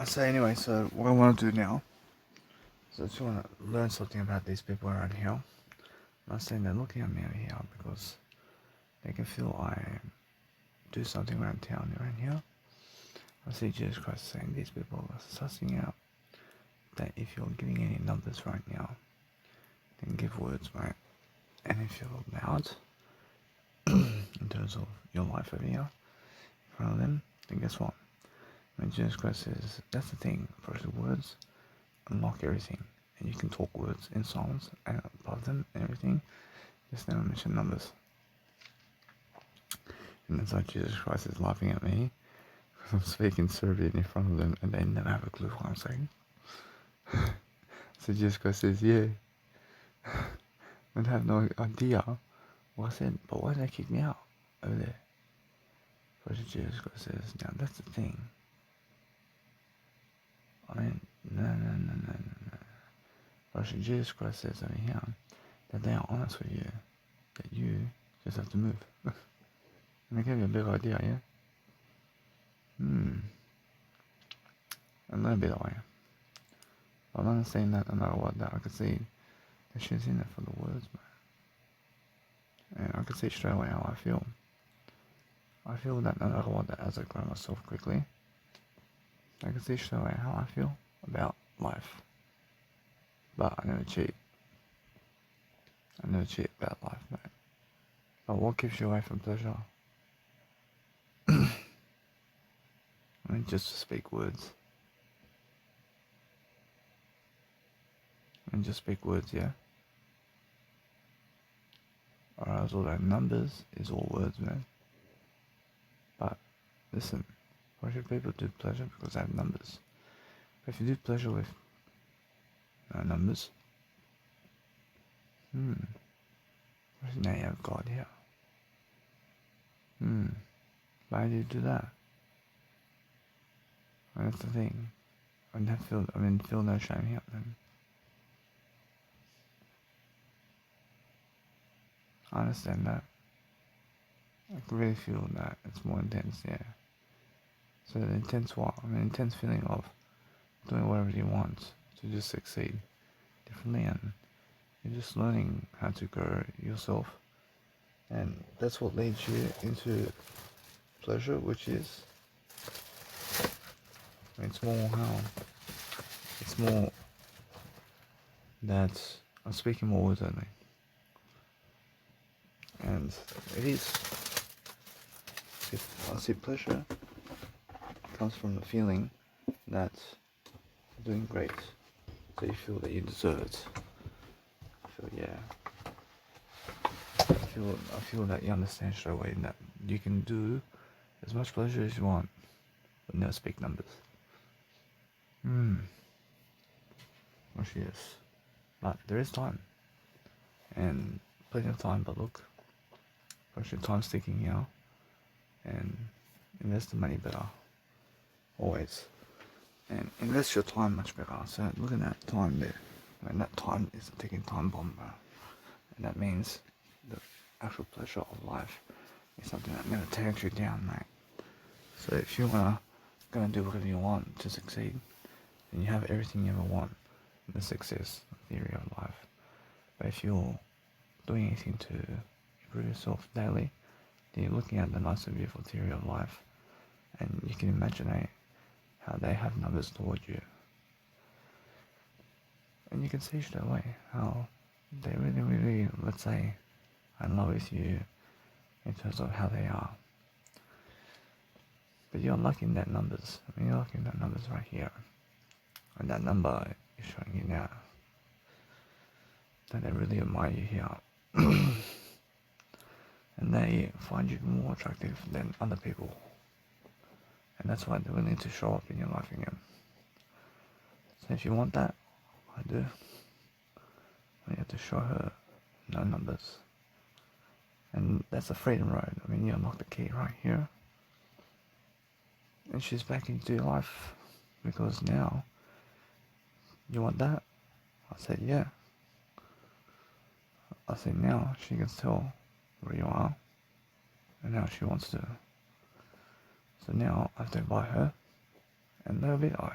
So anyway, so what I want to do now, so I just want to learn something about these people around here. I'm not saying they're looking at me over here because they can feel I do something around town around here. I see Jesus Christ saying these people are sussing out that if you're giving any numbers right now, then give words, right? And if you're loud in terms of your life over here in front of them, then guess what? When Jesus Christ says, that's the thing, first words unlock everything. And you can talk words in silence and above them and everything. Just never mention numbers. And that's why Jesus Christ is laughing at me because I'm speaking Serbian in front of them and they never have a clue what I'm saying. So Jesus Christ says, yeah. And have no idea what I said. But why did they kick me out over there? But Jesus Christ says, now that's the thing. I mean, no. But Jesus Christ says over here that they are honest with you. That you just have to move. And I gave you a big idea, yeah? A little bit away. I'm not saying that no matter what, that I could see that she's in it for the words, man. And I could see straight away how I feel. I feel that no matter what, that as I grow myself quickly, I can see straight away how I feel about life. But I never cheat. I never cheat about life, mate. But what keeps you away from pleasure? I mean, just to speak words. And just speak words, yeah? Or else all that numbers is all words, man. But listen, why should people do pleasure? Because they have numbers. But if you do pleasure with no numbers, now you have God here. Why do you do that? And that's the thing. Feel no shame here, man. I understand that. I can really feel that it's more intense, yeah. So the intense what? Intense feeling of doing whatever you want to just succeed differently, and you're just learning how to grow yourself, and that's what leads you into pleasure, which is it's more that I'm speaking more words only, and it is. If I see pleasure comes from the feeling that you're doing great, so you feel that you deserve it. I feel that you understand straight away that you can do as much pleasure as you want, but never speak numbers. Well, she is. But there is time. And plenty of time, but look, push your time sticking here and invest the money better. Always. And invest your time much better. So look at that time there. That time is a ticking time bomb, bro. And that means the actual pleasure of life is something that never takes you down, mate. So if you wanna go and do whatever you want to succeed, then you have everything you ever want in the success theory of life. But if you're doing anything to improve yourself daily, then you're looking at the nice and beautiful theory of life, and you can imagine how they have numbers toward you. And you can see straight away how they really, really, let's say, are in love with you in terms of how they are. But you're unlocking that numbers. You're unlocking that numbers right here. And that number is showing you now that they really admire you here. And they find you more attractive than other people. And that's why they're willing to show up in your life again. So if you want that, I do. You have to show her no numbers. And that's the freedom road. You unlock the key right here. And she's back into your life. Because now, you want that? I said, yeah. I said, now she can tell where you are. And now she wants to. So now I have to buy her. And that'll be all.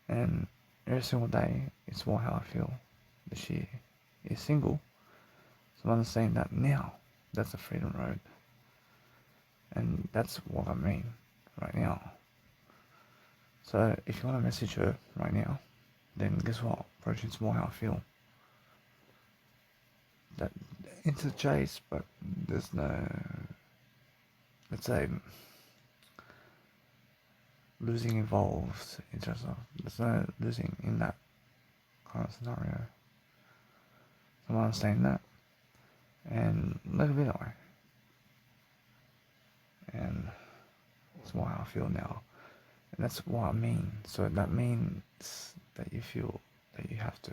And every single day, it's more how I feel that she is single. So I'm saying that now. That's the freedom road. And that's what I mean right now. So if you want to message her right now, then guess what? Approach it's more how I feel. That it's a chase, but there's no, let's say, losing involved in terms of, there's no losing in that kind of scenario. So I'm saying that, and let it be that way. And it's more how I feel now. And that's what I mean. So that means that you feel that you have to.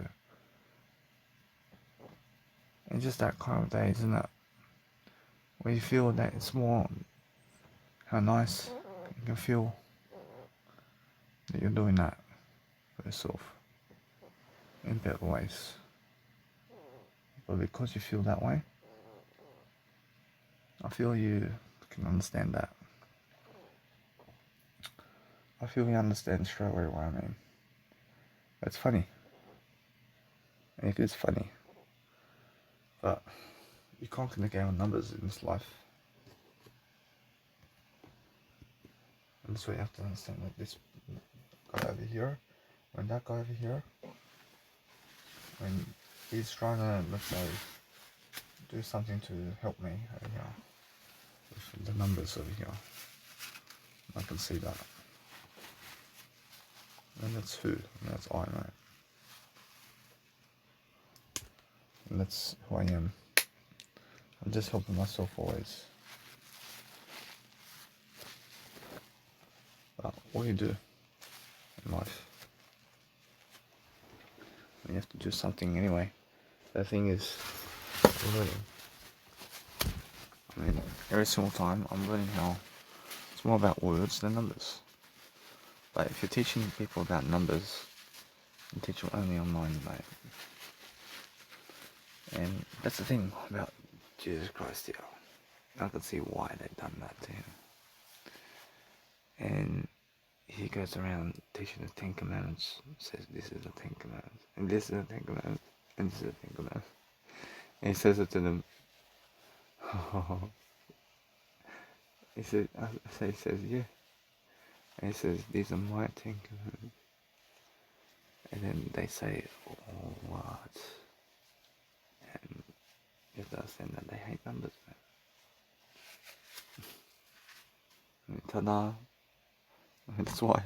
And just that kind of day, isn't it? Where you feel that it's more how nice you can feel that you're doing that for yourself in better ways. But because you feel that way, I feel you can understand that. I feel you understand straight away what I mean. It's funny. It is funny. But you can't play the game with numbers in this life. And that's why you have to understand that this guy over here, when that guy over here, when he's trying to, let's say, do something to help me over here, with the numbers over here, I can see that. And that's who? And that's I, mate. And that's who I am. I'm just helping myself always. But what do you do in life? You have to do something anyway. The thing is, learning. I mean, every single time I'm learning how it's more about words than numbers. But if you're teaching people about numbers, you teach them only online, mate. And that's the thing about Jesus Christ here. I can see why they've done that to him. And he goes around teaching the Ten Commandments, says this is the Ten Commandments, and this is the Ten Commandments, and this is the Ten Commandments. And he says it to them. He says, yeah. And he says, these are my Ten Commandments. And then they say, oh, what? And you have to understand that they hate numbers, man. Ta-da. That's why.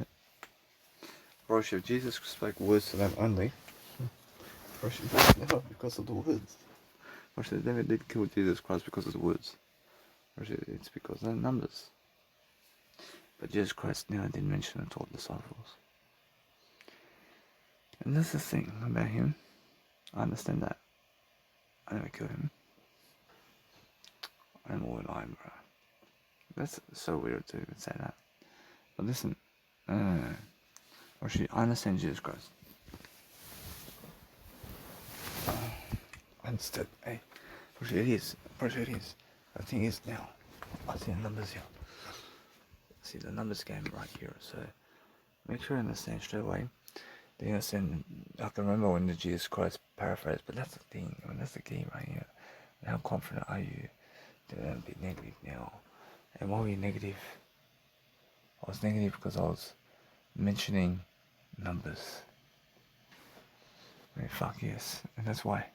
Bro, if Jesus spoke words to them only, bro, never because of the words. Bro, they never did kill Jesus Christ because of the words. Bro, it's because of the numbers. But Jesus Christ never did mention the 12 disciples. And that's the thing about him. I understand that. I never killed him. I'm all lying, bro. That's so weird to even say that. But listen, actually, I understand Jesus Christ. I understand. Hey, actually it is. Actually it is. The thing is now, I see the numbers here. I see the numbers game right here. So make sure you understand straight away. Then you understand. I can remember when the Jesus Christ paraphrased, but that's the thing. I mean, that's the key right here. And how confident are you to be negative now? And why were you negative? I was negative because I was mentioning numbers. I mean, fuck yes. And that's why.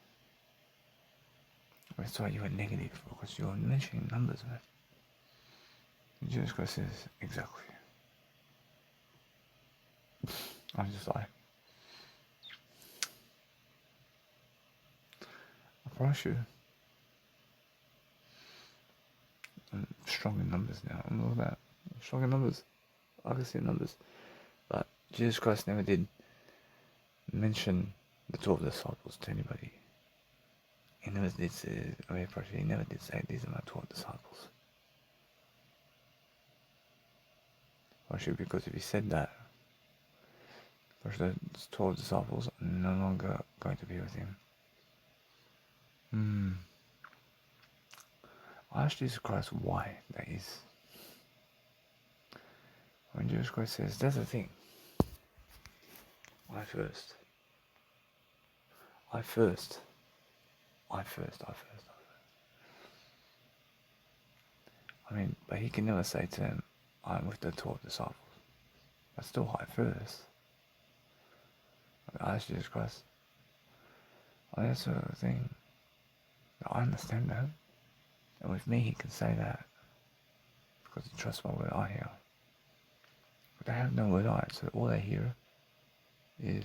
That's why you were negative, because you were mentioning numbers, man. And Jesus Christ says, exactly. I was just like, I promise you, I'm strong in numbers now. I'm all about strong in numbers. I can see numbers. But Jesus Christ never did mention the 12 disciples to anybody. He never did say, he never did say, these are my 12 disciples. Actually, because if he said that, the 12 disciples are no longer going to be with him. I asked Jesus Christ why that is. When Jesus Christ says, that's the thing. I first. I first. I first. I first. I mean, but he can never say to them, I'm with the 12 disciples. That's still I first. I ask Jesus Christ. Oh, that's the thing. I understand that. And with me, he can say that because he trusts my word I hear. But they have no word I, so all they hear is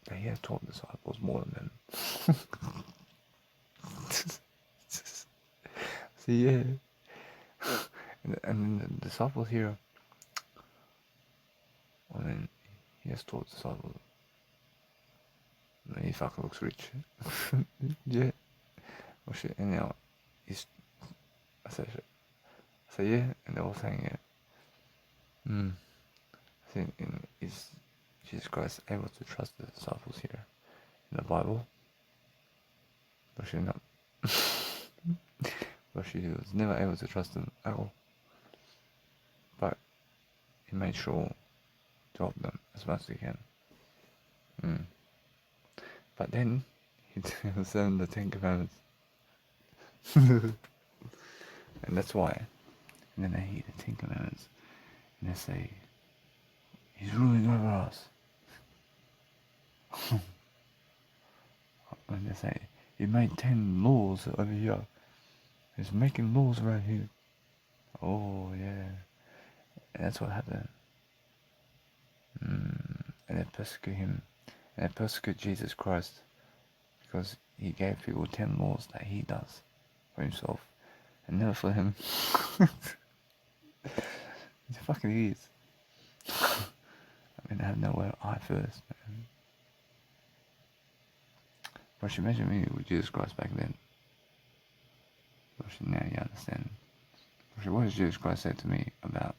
that he has 12 disciples more than them. So yeah. And the disciples here, I mean, he has 12 disciples. And he fucking looks rich. Yeah. Oh shit, and now he's, I said yeah, and they're all saying yeah. I think is Jesus Christ able to trust the disciples here in the Bible? But she not. But she was never able to trust them at all. But he made sure to help them as much as he can. But then he tells them the 10 Commandments. And that's why. And then they hear the 10 Commandments and they say, he's ruling over us. And they say, he made 10 laws over here. He's making laws around here. Oh, yeah. And that's what happened. And they persecute him. And they persecute Jesus Christ because he gave people 10 laws that he does for himself and never for him. He fucking is. I mean, I have nowhere I first, man. But you imagine me with Jesus Christ back then. But now you understand. But what does Jesus Christ say to me about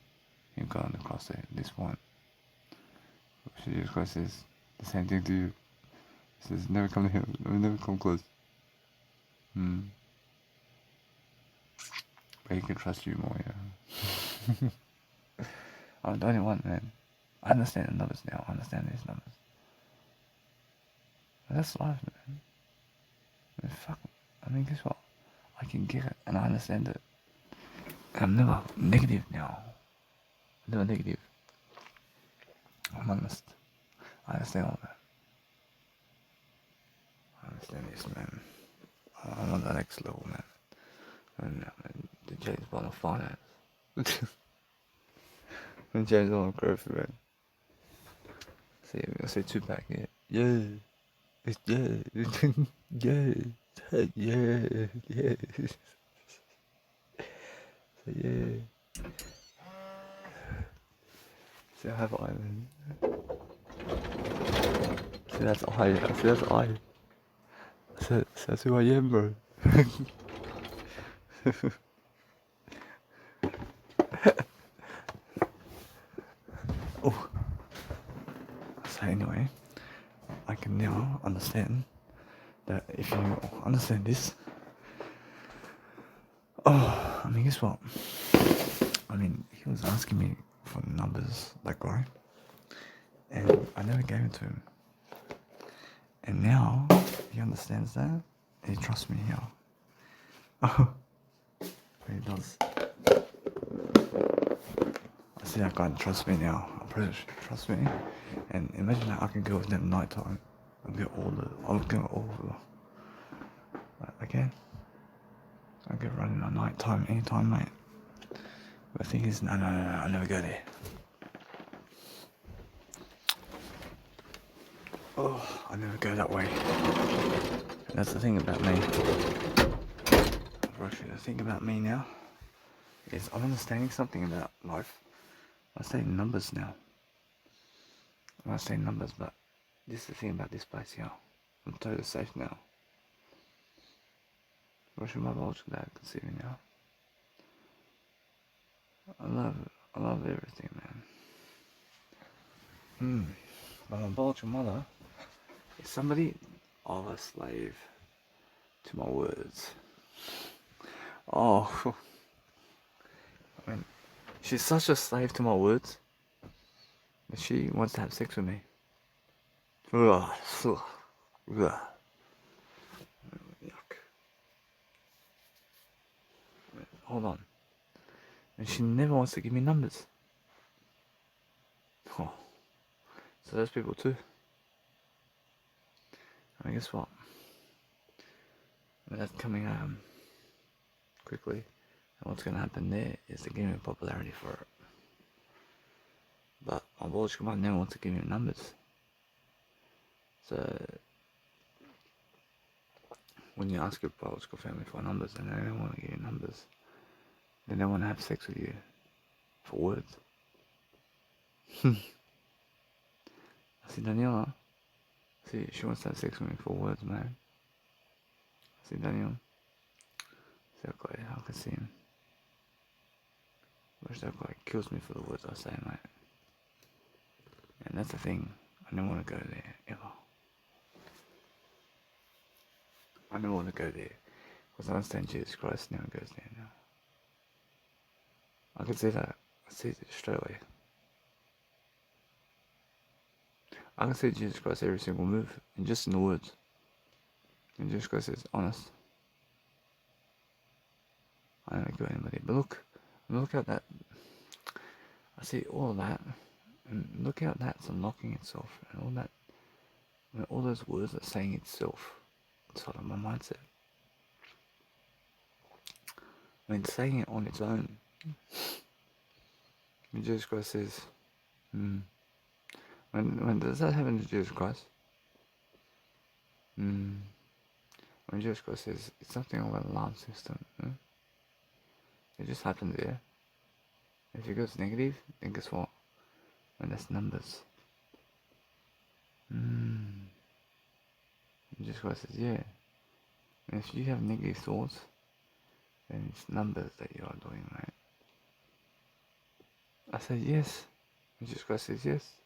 him going to the cross at this point? Jesus Christ says the same thing to you. He says, never come to him, never come close. But he can trust you more, yeah. I'm the only one, man. I understand the numbers now. I understand these numbers. But that's life, man. I mean, fuck. I mean, guess what? I can get it, and I understand it. And I'm never negative now. I'm never negative. I'm honest. I understand all that. I understand this, man. I'm on the next level, man. And the James Bond of finance. And James Bond of growth, man. See, I say 2-pack, yeah. Yeah. Yeah. Yeah. Yeah. Yeah. So yeah. See, I have I, man. See, that's I. See, that's I. So that's who I am, bro. Oh. So anyway, I can now understand that if you understand this, I mean, guess what? I mean, he was asking me for numbers, that guy, and I never gave it to him. And now he understands that, and he trusts me here. Oh, he does. I see that guy trusts me now. I'm pretty sure he trusts me. And imagine that I can go with them nighttime. I'll get all the. I can. I get running at night time, anytime, mate. But the thing is, no, I never go there. Oh, I never go that way. And that's the thing about me. The thing about me now is I'm understanding something about life. I say numbers now. I say numbers, but this is the thing about this place here. I'm totally safe now. Russian my biological dad can see me now. I love everything, man. But my biological mother is somebody of a slave to my words. Oh, I mean, she's such a slave to my words that she wants to have sex with me. Ugh, ugh, ugh. Yuck. Hold on. And she never wants to give me numbers. Oh, so there's people too. I guess what? That's coming quickly. And what's going to happen there is they're giving me popularity for it. But my biological mum never wants to give me numbers. So when you ask your biological family for numbers and they don't want to give you numbers, they don't want to have sex with you for words. I see Daniela. See, she wants to have sex with me for words, man. See Daniel. See that guy, I can see him. Wish that guy kills me for the words I say, mate. And that's the thing. I don't want to go there ever. I don't want to go there because I understand Jesus Christ never goes there now. I can see that. I see it straight away. I can see Jesus Christ every single move, and just in the words. And Jesus Christ is honest. I don't go anybody, but look at that. I see all of that, and look how that's unlocking itself, and all that. I mean, all those words are saying itself inside of my mindset. I mean, saying it on its own. When Jesus Christ says, when does that happen to Jesus Christ? When Jesus Christ says it's something of an alarm system, it just happens there. If it goes negative, then guess what? And that's numbers. Jesus Christ says, yeah. And if you have negative thoughts, then it's numbers that you are doing, right? I said yes. And Jesus Christ says yes.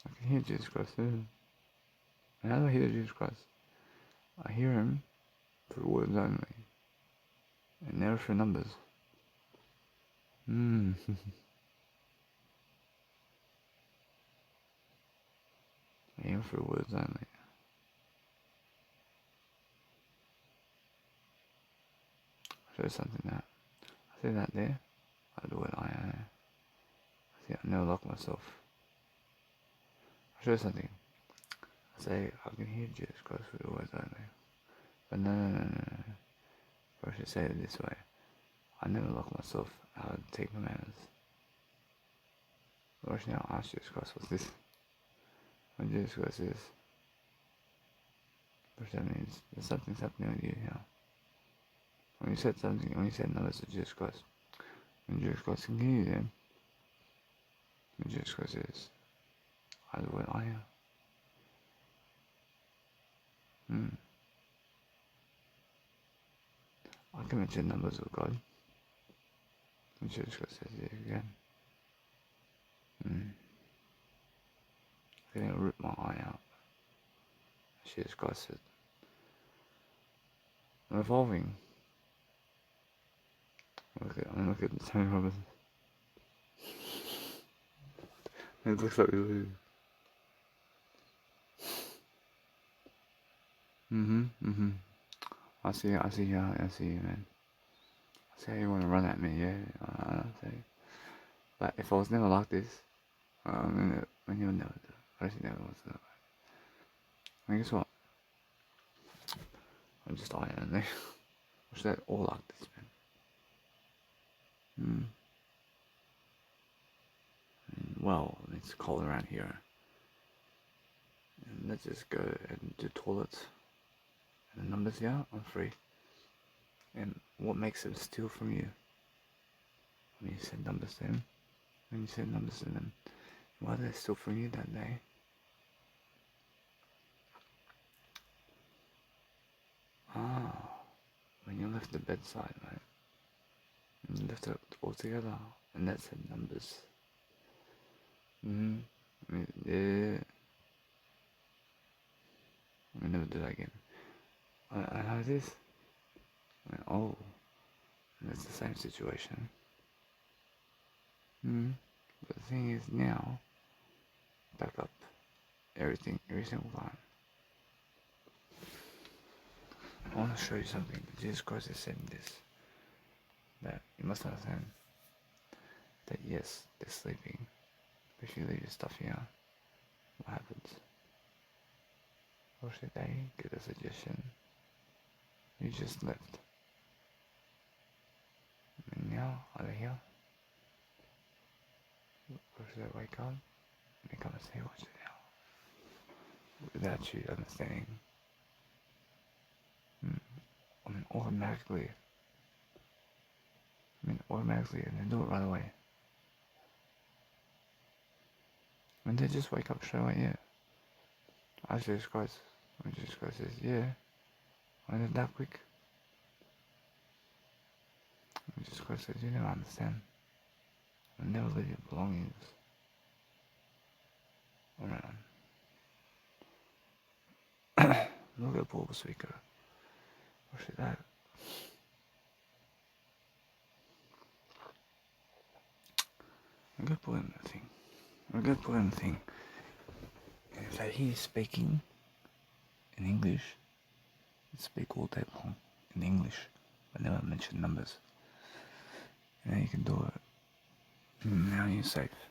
I can hear Jesus Christ too. And how do I hear Jesus Christ? I hear him through words only. And never through numbers. I hear him through words only. I'll show you something that. I see that there. I do it, I see, I never lock myself. I'll show you something. I say, I can hear Jesus Christ through the words only. But no. Or I should say it this way. I never lock myself out of the Ten Commandments. Or actually, I'll ask Jesus Christ, what's this? When Jesus Christ says, which that means there's something's happening with you here. When you said something, when you said numbers to Jesus Christ, when Jesus Christ can hear you then, when Jesus Christ says, I do what I am. I can mention numbers of God. When Jesus Christ says it again. They're gonna rip my eye out. Jesus Christ said, I'm evolving. Look at Tony Robbins. It looks like we lose. I see you, man. I see how you want to run at me, yeah. I see. But if I was never like this, when you would never do it. I actually never was that way. And guess what? I'm just I only. I should all like this, man. Well, it's cold around here. And let's just go and do toilets. And the numbers here, I'm free. And what makes them steal from you? When you send numbers to them, why do they steal from you that day? When you left the bedside, right? And you left it all together, and that said numbers. Yeah. I never do that again. I know this. Oh, that's the same situation. But the thing is now, back up. everything, every single time. I want to show you something. Jesus Christ is saying this. That you must understand that yes, they're sleeping. But if you leave your stuff here, what happens? Or should I get a suggestion? You just left. And now, are they here? Or should I wake up and come and say, what's it now? Without you understanding. I mean, automatically, and they do it right away. And they just wake up straight away, yeah. I Jesus Christ. When Jesus Christ says, yeah, when it's that quick. When Jesus Christ says, you never understand. I never leave your belongings around. Look at Paul speaker. Or should that? A good point thing. A good point thing. Is that he's speaking in English. He speak all day long in English, but never mention numbers. And you can do it. Now you're safe.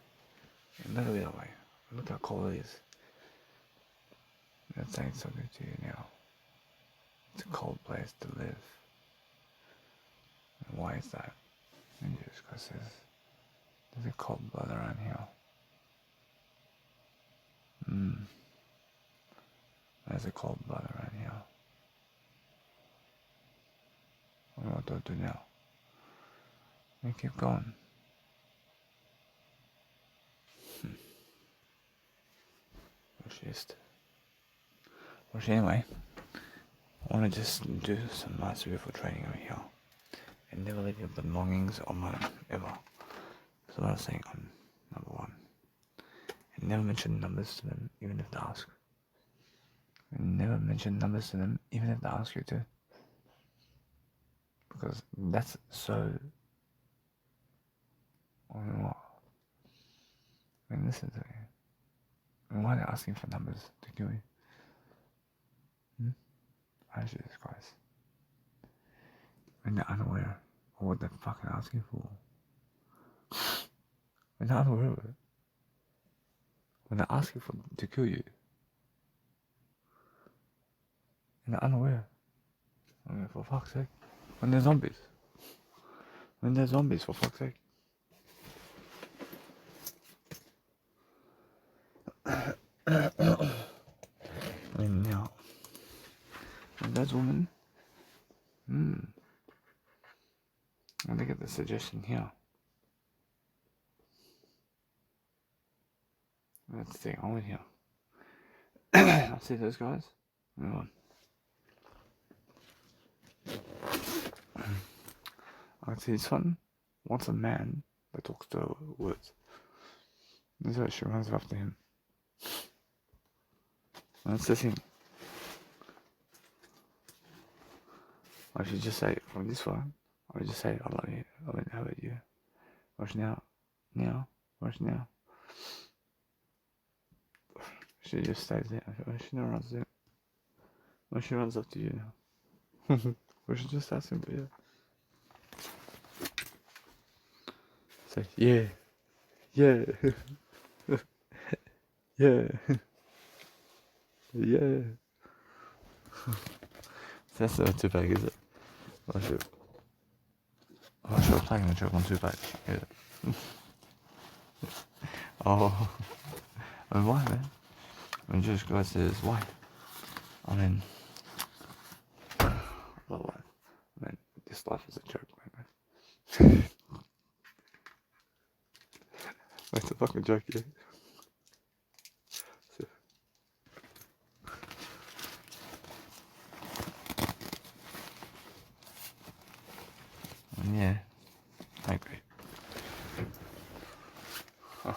And look at it that way. Look how cold it is. That's saying something to you now. It's a cold place to live. And why is that? And Jesus Christ says, there's a cold blood around here. There's a cold blood around here. What do I do now? And keep going. Which anyway, I want to just do some nice beautiful training over here. And never leave your belongings on my ever. So what I was saying on number one. And never mention numbers to them, even if they ask. And never mention numbers to them, even if they ask you to. Because that's so... I mean, what? I mean, listen to me. And why are they asking for numbers to kill you? I Jesus Christ. When they're unaware of what they're fucking asking for. When they're unaware of it. When they're asking for to kill you. And they're unaware. I mean, for fuck's sake. When they're zombies. When they're zombies, for fuck's sake. I mean, now. And that woman. And look at the suggestion here. That's the thing I want here. I see those guys. Move on. I see this one wants a man that talks to words. That's why she runs after him. That's the thing. I should just say from this one, I would just say I love you. I mean, how about you? Watch now. Watch now. She just stays there. She never runs there. Well, she runs up to you now. We should just ask him for you. Say, yeah. Yeah. Yeah. Yeah. That's not too bad, is it? I'm not sure I'm playing the joke on Tupac. Yeah. Oh. I mean, why, man? I mean, Jesus Christ says, why? I mean, well, what? I mean, this life is a joke, man. It's a fucking joke, yeah. So. Yeah, I agree. Huh.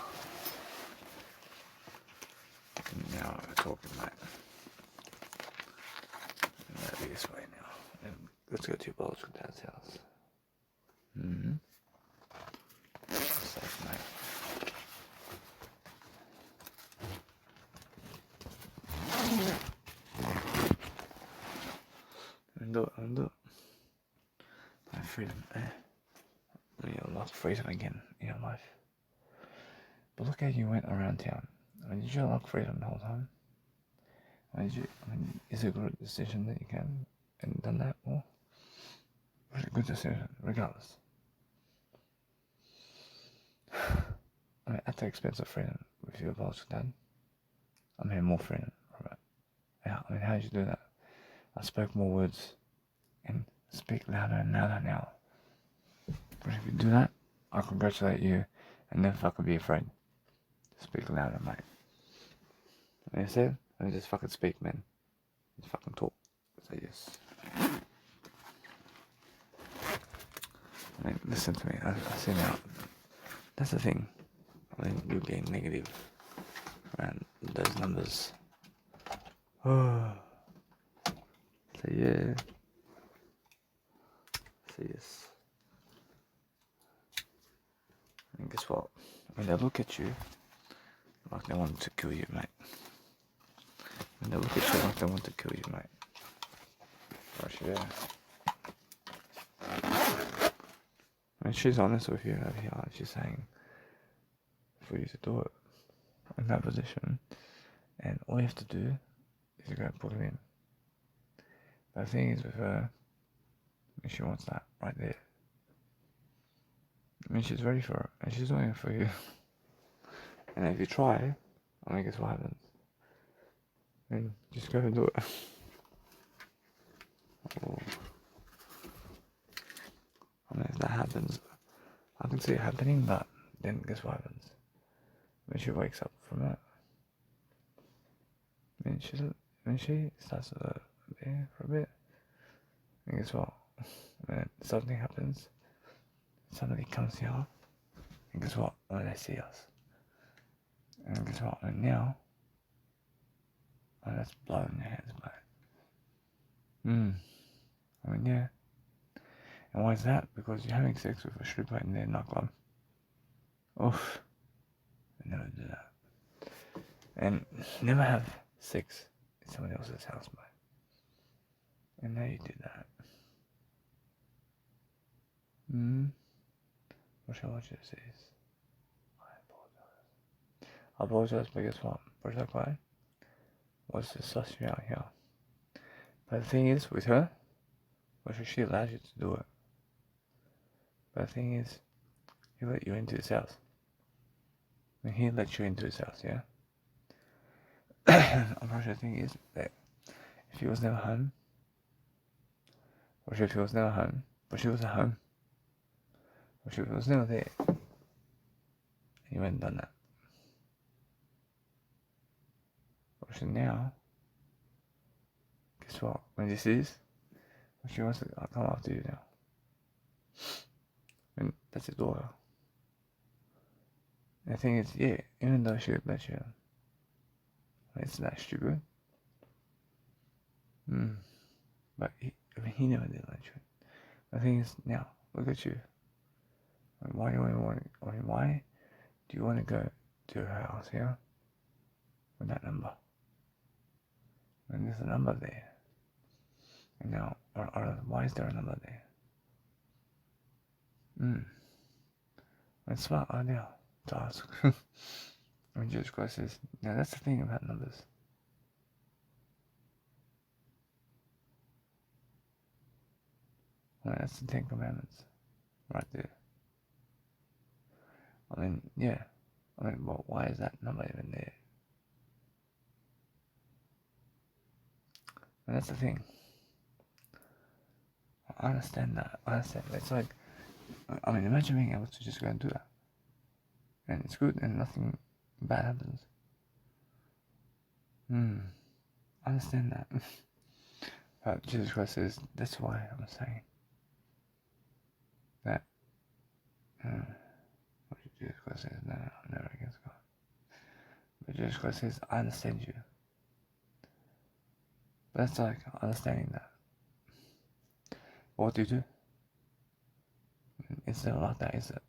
Now we're talking, mate. Maybe this way now. Let's go to your biological dad's house. Safe, mate. freedom. You lost freedom again in your life. But look how you went around town. Did you unlock freedom the whole time? Is it a good decision that you can and done that? Or was it a good decision, regardless? At the expense of freedom, if you apologize for that, I'm having more freedom. Right? How did you do that? I spoke more words and speak louder and louder now. But if you do that, I congratulate you and never fucking be afraid. Speak louder, mate. And you said, just fucking speak, man. Just fucking talk. Say yes. Listen to me. I see now. That's the thing. You gain negative around those numbers. Oh. Say yeah. Say yes. And guess what? When they look at you, like they want to kill you, mate. When they look at you like they want to kill you, mate. Gosh, yeah. She's honest with you over here. She's saying for you to do it in that position, and all you have to do is to go and put it in. But the thing is with her, she wants that right there. She's ready for it, and she's doing it for you. And if you try, guess what happens? Just go and do it. Oh. If that happens, I can see it happening, but then guess what happens? When she wakes up from it, when she starts to there for a bit, and guess what? When something happens, somebody comes here, and guess what? When they see us, and guess what? And now, that's blood in your hands, mate. Yeah. And why is that? Because you're having sex with a stripper in their nightclub. Oof. I never do that. And never have sex in somebody else's house, mate. And now you did that. What shall I just say? I apologize, but guess what? First I was to suss you out here. But the thing is, with her, she allows you to do it. But the thing is, he let you into his house. And he let you into his house, yeah? Unfortunately, the thing is that if he was never home, or if he was never home, but she was at home, or if she was never there, he went and done that. But now, guess what? When this is, she wants to come after you now. And that's his daughter. And the thing is, yeah, even though she would let you, it's that stupid. But he never did let you. The thing is, now, look at you. Why do you want to go to her house here with that number? And there's a number there. And now, why is there a number there? It's a smart idea to ask. Jesus Christ says, now that's the thing about numbers. That's the 10 Commandments. Right there. Yeah. Well, why is that number even there? And that's the thing. I understand that. It's like, imagine being able to just go and do that. And it's good and nothing bad happens. I understand that. But Jesus Christ says, that's why I'm saying that. What Jesus Christ says, no, never against God. But Jesus Christ says, I understand you. But that's like understanding that. What do you do? It's never like that, is it?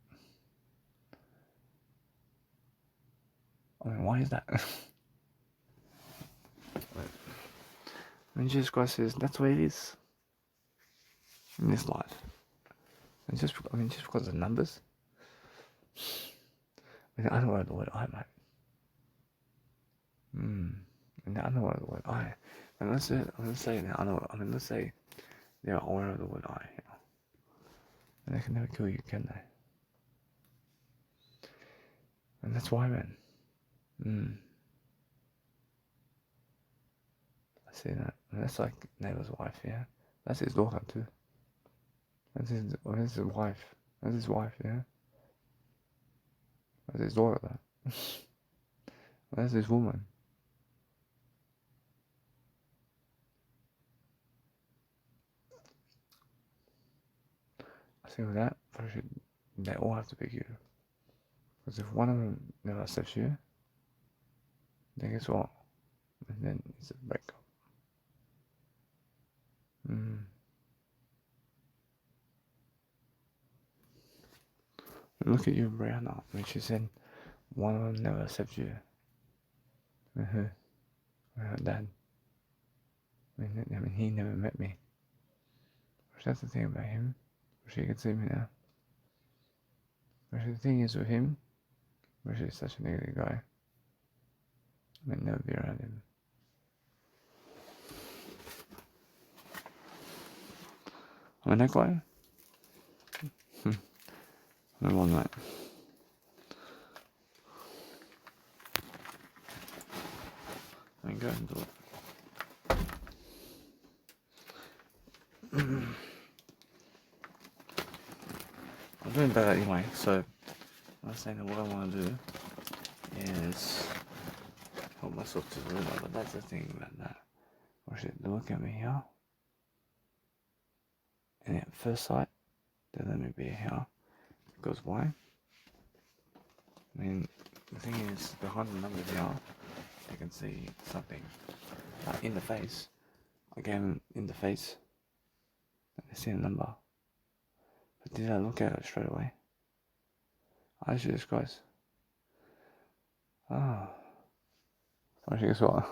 Why is that? Jesus Christ says, that's what it is in this life. And just because of the numbers. In the other word of the word I, mate. In the other word of the word I. And let's say in the other word, let's say they're aware of the word I, you know. And they can never kill you, can they? And that's why, man. I see that. And that's like neighbor's wife, yeah? That's his daughter, too. That's his wife. That's his wife, yeah? That's his daughter, though. That's his woman. I see with that, they all have to pick you. Because if one of them never accepts you, then guess what? And then it's a breakup. Look at you, Brianna, when she said one of them never accepts you. Her dad. I mean, he never met me. Which that's the thing about him. Wish he could see me now. Which the thing is with him, which is such a negative guy. I may never be around him. I mean, that guy? I'm on that. I mean, go and do it. I'm doing better anyway, so I'm saying that what I want to do is help myself to do that, but that's the thing about that. Or shit, they look at me here, and at first sight, they let me be here. Because why? I mean, the thing is, behind the number here, you can see something in the face. Again, in the face, and they see a number. But did I look at it straight away? I see this guy's. Oh. Actually, guess what?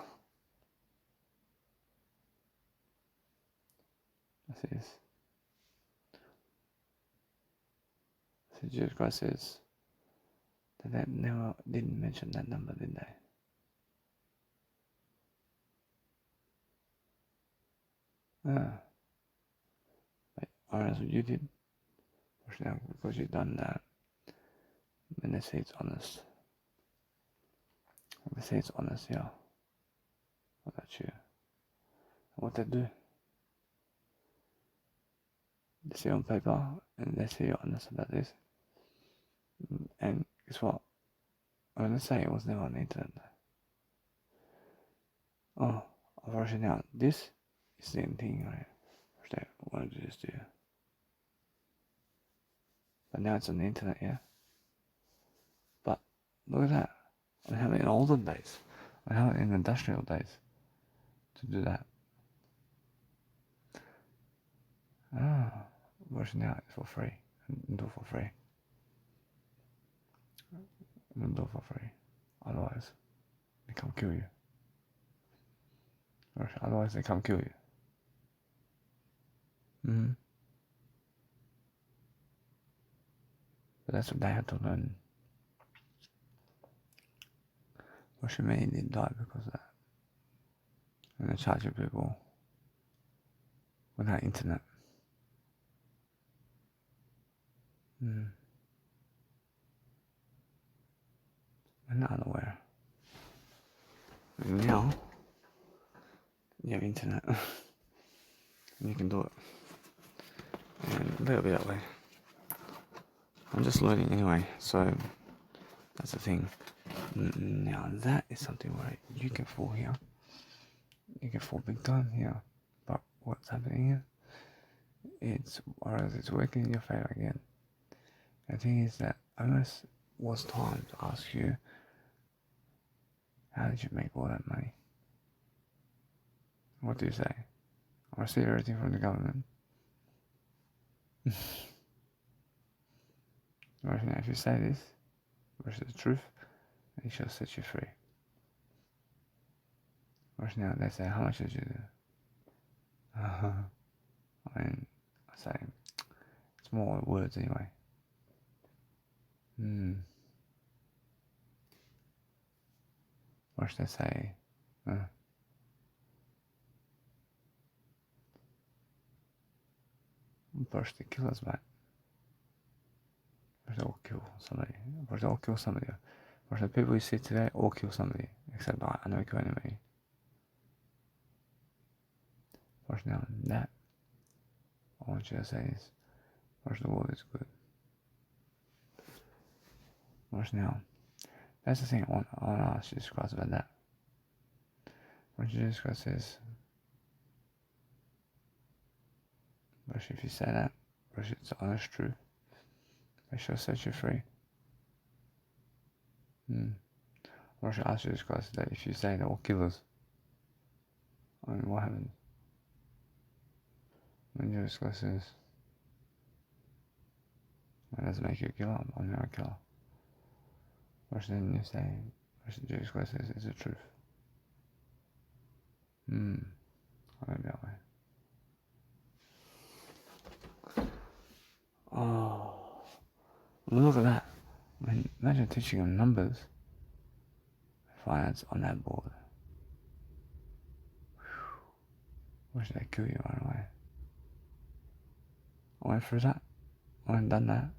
I see this. So Jesus Christ says that they never didn't mention that number, did they? Or that's what you did. Now, because you've done that, then they say it's honest. They say it's honest, yeah. What about you? What they do? They say on paper, and they say you're honest about this. And guess what? I'm gonna say it was never on the internet. Oh, I've already now. This is the thing, right? I want to do this to you. But now it's on the internet, yeah? But look at that. I have it in olden days. I have it in industrial days to do that. Version now is for free. Do it for free. Do it for free. Otherwise, they come kill you. Otherwise, they come kill you. But that's what they had to learn. Russia many did die because of that. And they're charging people without internet. I'm not unaware. And now, you have internet. And you can do it. And it'll be that way. I'm just learning anyway, so that's the thing. Now that is something where you can fall here. You can fall big time here. But what's happening here? It's working in your favor again. The thing is that almost was time to ask you, how did you make all that money? What do you say? I receive everything from the government. If you say this versus the truth, it shall set you free. Now they say, how much did you do? I say, It's more words anyway. What should I say? First, they kill us, mate. First, they all kill somebody. First, they all kill somebody. First, the people you see today all kill somebody. Except I never kill anybody. First, now, that. I want you to say is, first, the world is good. First, now. That's the thing I want to ask Jesus Christ about that. When Jesus Christ says, but if you say that, but it's the honest truth, it shall set you free. Or I should ask Jesus Christ that if you say that will kill us, I mean, what happens? When Jesus Christ says, that doesn't make you a killer, I'm not a killer. Or then you say, or Jesus Christ says it's the truth. I don't that way. Oh, look at that. I mean, imagine teaching them numbers, finance on that board. Why should they kill you right away? I went through that. I went and done that.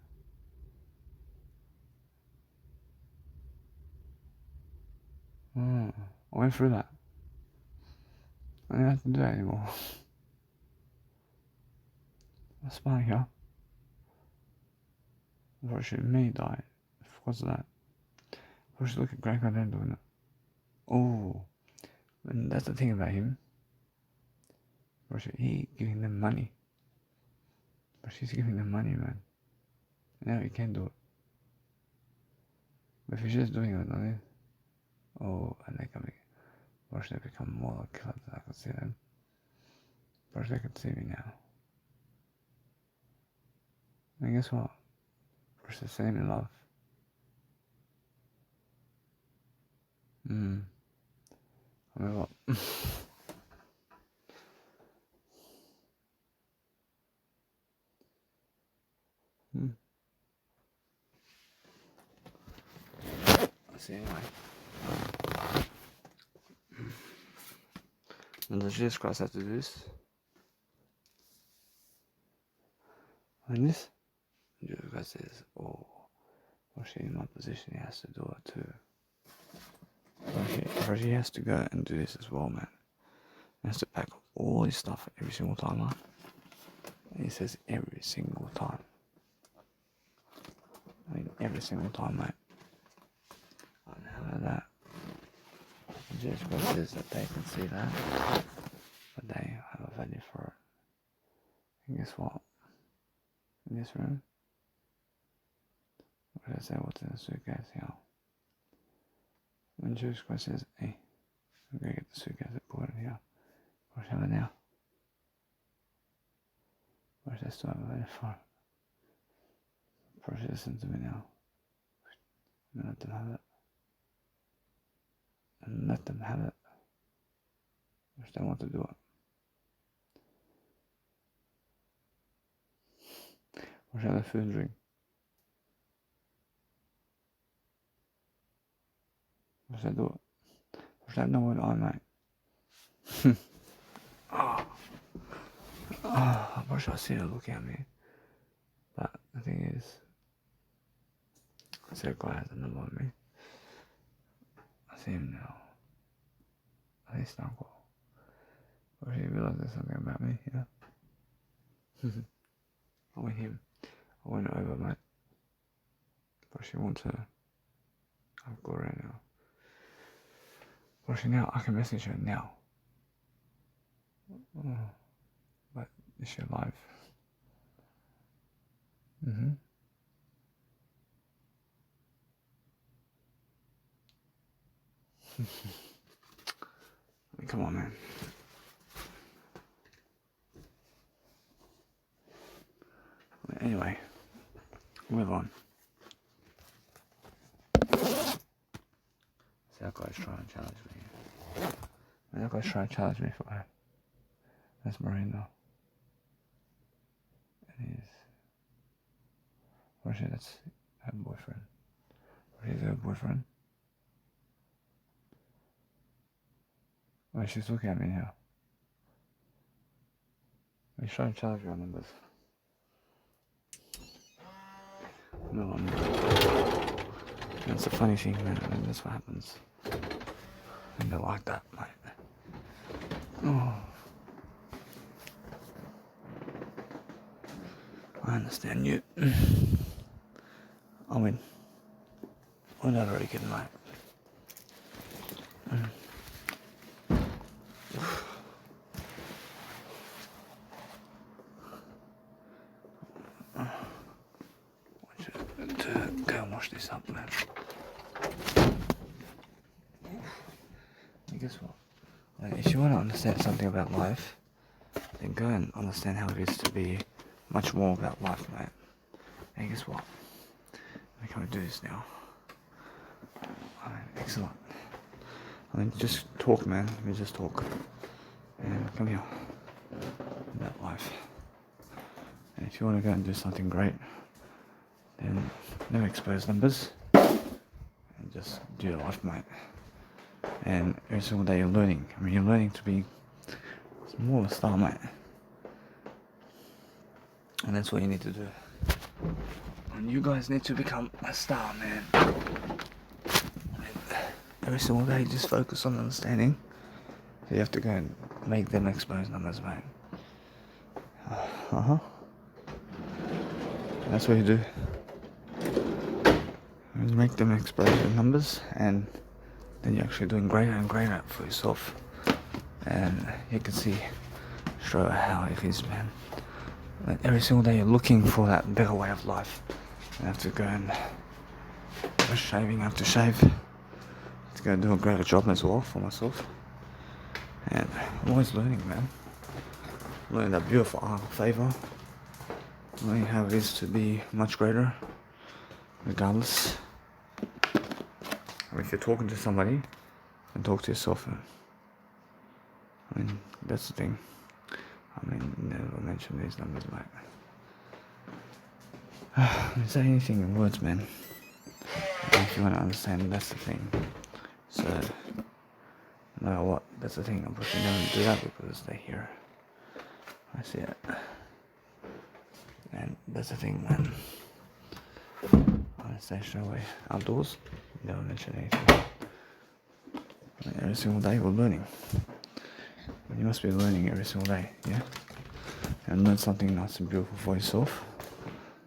I went through that. I don't have to do that anymore. That's fine, yeah. Unfortunately, me died. What's that? I should look at Greg Cardone doing it. Oh, and that's the thing about him. He giving them money. But she's giving them money, man. Now he can do it. But if he's just doing it, nothing. Oh, and they coming. Watch they become more like clubs. I can see them. Watch they can see me now. And guess what? Watch the same in love. I mean, what? See anyway. And does Jesus Christ have to do this? And this? Jesus Christ says, oh, well, she's in my position, he has to do it too. But he has to go and do this as well, man. He has to pack all his stuff every single time, huh? And he says every single time. I mean, every single time, mate. And how about that? Jesus Christ says that they can see that, but they have a value for it. And guess what? In this room, what did I say? What's in the suitcase here? When Jesus Christ says, hey, I'm going to get the suitcase and put it in here. What have it now? What does I still have a value for it? First, listen to me now. And let them have it. And let them have it. If they want to do it. Or shall I food and drink? Or shall I do it? Or shall I know what I might? I wish I see her looking at me. But the thing is, I see a guy has a number on me. I see him now. I see Snarkle. Or she realizes something about me, yeah? I went him. I went over, mate. But she wants to I'll go right now. Well, she now, I can message her now. But is she alive? I mean, come on, man. Anyway, move on. See, that guy's trying to challenge me. That guy's trying to challenge me for it. That's Marino. It is. shit, that's her boyfriend. Where's her boyfriend? Oh, she's looking at me now. We're trying to charge your numbers. No, that's a funny thing, man. I mean, that's what happens. And they're like that, mate. Oh. I understand you. I mean, we're not very good, mate. To go and wash this up, man. And guess what? Like, if you want to understand something about life, then go and understand how it is to be much more about life, mate. And guess what? I can't do this now. Excellent. I mean, just talk, man. Let me just talk. And come here. About life. And if you want to go and do something great, then never expose numbers. And just do your life, mate. And every single day you're learning. I mean, you're learning to be more of a star, mate. And that's what you need to do. And you guys need to become a star, man. Every single day, just focus on understanding. So you have to go and make them expose numbers, mate. That's what you do. You make them expose the numbers, and then you're actually doing greater and greater for yourself. And you can see straight away how it is, man. Like every single day you're looking for that better way of life. You have to go and shaving after shave. To go and do a greater job as well for myself. And I'm always learning, man. Learning that beautiful art of favor. Learning how it is to be much greater, regardless. If you're talking to somebody, then talk to yourself. I mean, that's the thing. I mean, never mention these numbers, mate. Say anything in words, man. If you want to understand, that's the thing. So, no matter what, that's the thing. I'm pushing them to do that because they're here. I see it. And that's the thing, man. I say straight away. Outdoors, never mention anything. Every single day we're learning. You must be learning every single day, yeah? And learn something nice and beautiful for yourself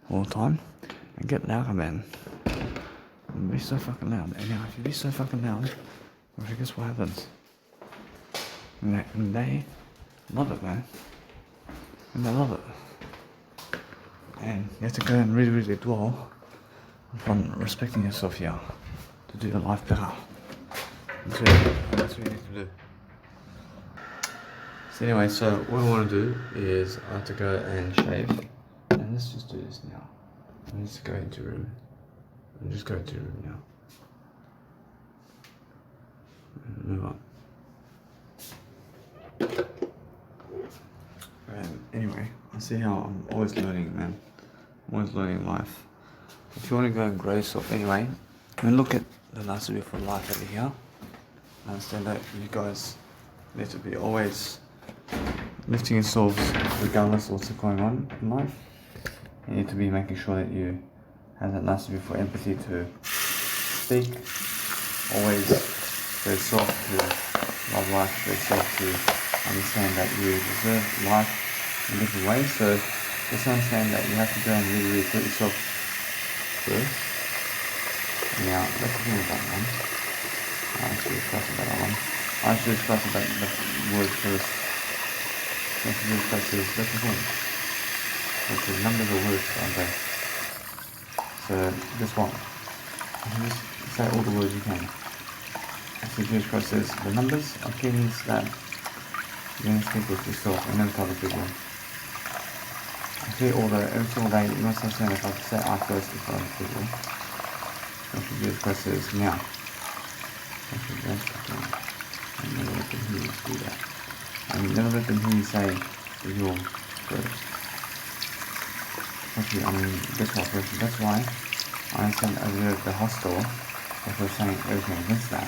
all the time. And get louder, man. And be so fucking loud. And now, if you be so fucking loud, well, guess what happens? And they love it, man. And they love it. And you have to go and really, really dwell on respecting yourself here to do your life better. So that's what you need to do. So anyway, so what I want to do is I have to go and shave. And let's just do this now. I need to go into your room. I'll just go into your room now. And move on. Anyway, I see how I'm always learning, man. I'm always learning life. If you want to go and grow yourself anyway, I mean, look at the nice beautiful life over here. I understand that you guys need to be always lifting yourselves regardless of what's going on in life. You need to be making sure that you have that nice beautiful empathy to speak. Always very soft to love life, very soft to understand that you deserve life in different ways. So just understand that you have to go and really, really put yourself first. Now, that's the thing about that one. I should discuss about that one. I should discuss about the word first. That's the thing. It's the numbers of words, aren't they? So, this one. You can just say all the words you can. As the Jesus Christ says, the numbers are keys that you're going to speak with yourself and never tell other people. I see every single day, you must understand if I say I first before other people. As the Jesus Christ says, now. That's the best thing. And never let them hear you do that. And never let them hear you say, you're first. Especially, I mean, that's why I understand earlier the hostile, if we're saying everything against that.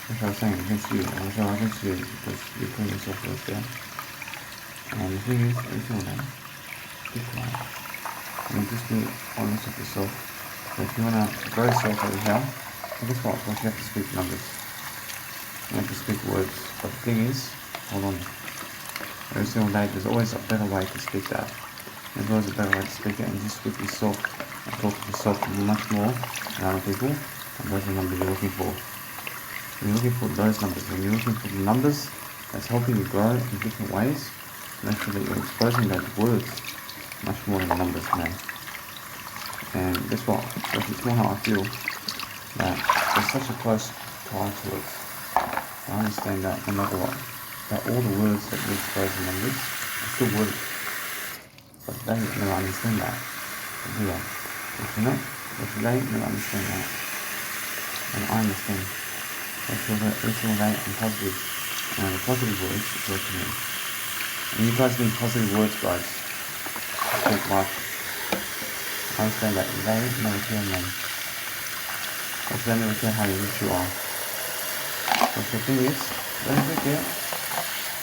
If I was saying against you, I was against you because you're putting yourself right there. And the thing is, everything will then be quiet. I mean, just be honest with yourself. So if you want to grow yourself over here, then guess what? Well, you have to speak numbers. You have to speak words. But the thing is, hold on. Every single day, there's always a better way to speak that. There's always a better way to speak it, and just speak yourself and talk to yourself much more than other people. And those are the numbers you're looking for. When you're looking for those numbers, when you're looking for the numbers that's helping you grow in different ways, make sure that you're exposing those words much more than the numbers, man. And guess what? It's more how I feel that there's such a close tie to it. I understand that no matter what, that all the words that you expose in numbers are still words. But they never understand that. Yeah. If they never understand that. And I understand. Every single day I'm positive. And the positive words is working in. And you guys need positive words, guys. Speak life. I understand that they never care, man. But they never care how rich you are. But the thing is, they never care.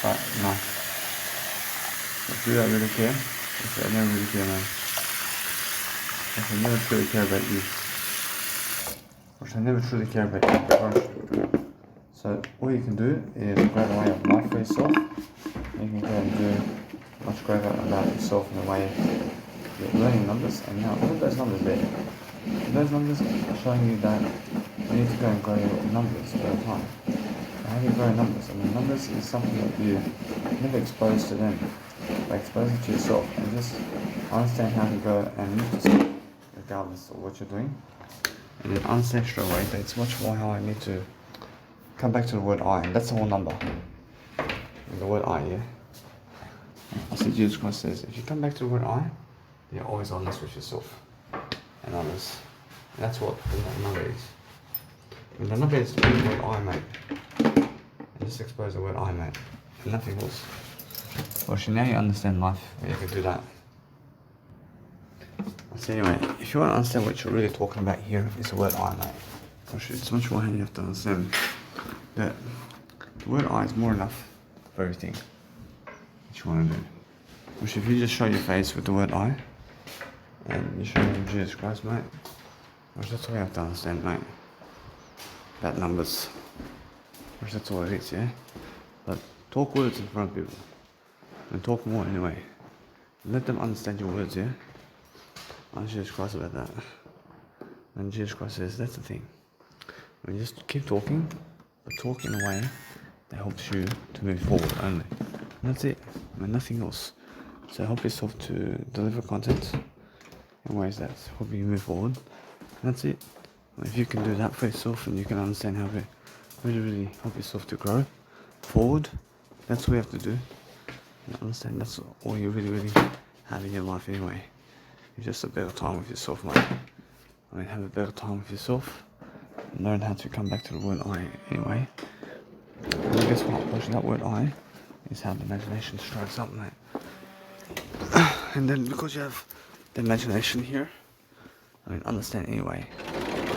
But no. If you don't really care, if they never really care, man. If they never truly care about you. Or if they never truly care about you. So all you can do is grow the way of life for yourself. You can go and do much greater about yourself in a way you're learning numbers, and now look at those numbers there. Those numbers are showing you that you need to go and grow your numbers over time. How do you grow numbers? I mean, numbers is something that you never expose to them. But expose it to yourself and just understand how to grow and lift yourself regardless of what you're doing. And then understand straight away that it's much more how I need to come back to the word I, and that's the whole number. And the word I, yeah? I see Jesus Christ says, if you come back to the word I, you're always honest with yourself and others. And that's what the number is. And the number is the word I, mate. And just expose the word I, mate. And nothing else. Well, now you understand life, you can do that. So anyway, if you want to understand what you're really talking about here, it's the word I, mate. It's much more how you have to understand that the word I is more enough for everything that you want to do. Which if you just show your face with the word I, and you show them Jesus Christ, mate, which that's all you have to understand, mate. About numbers. Which that's all it is, yeah? But talk words in front of people. And talk more anyway. Let them understand your words, yeah? Ask Jesus Christ about that. And Jesus Christ says, that's the thing. I mean, just keep talking, but talk in a way that helps you to move forward only. And that's it. I mean, nothing else. So help yourself to deliver content in ways that help you move forward. And that's it. If you can do that for yourself and you can understand how to really help yourself to grow forward, that's what you have to do. And understand that's all you really have in your life anyway. It's just a better time with yourself, mate. I mean, have a better time with yourself. Learn how to come back to the word I anyway. And guess what? Watching that word I is how the imagination strikes up, mate. And then because you have the imagination here, I mean, understand anyway.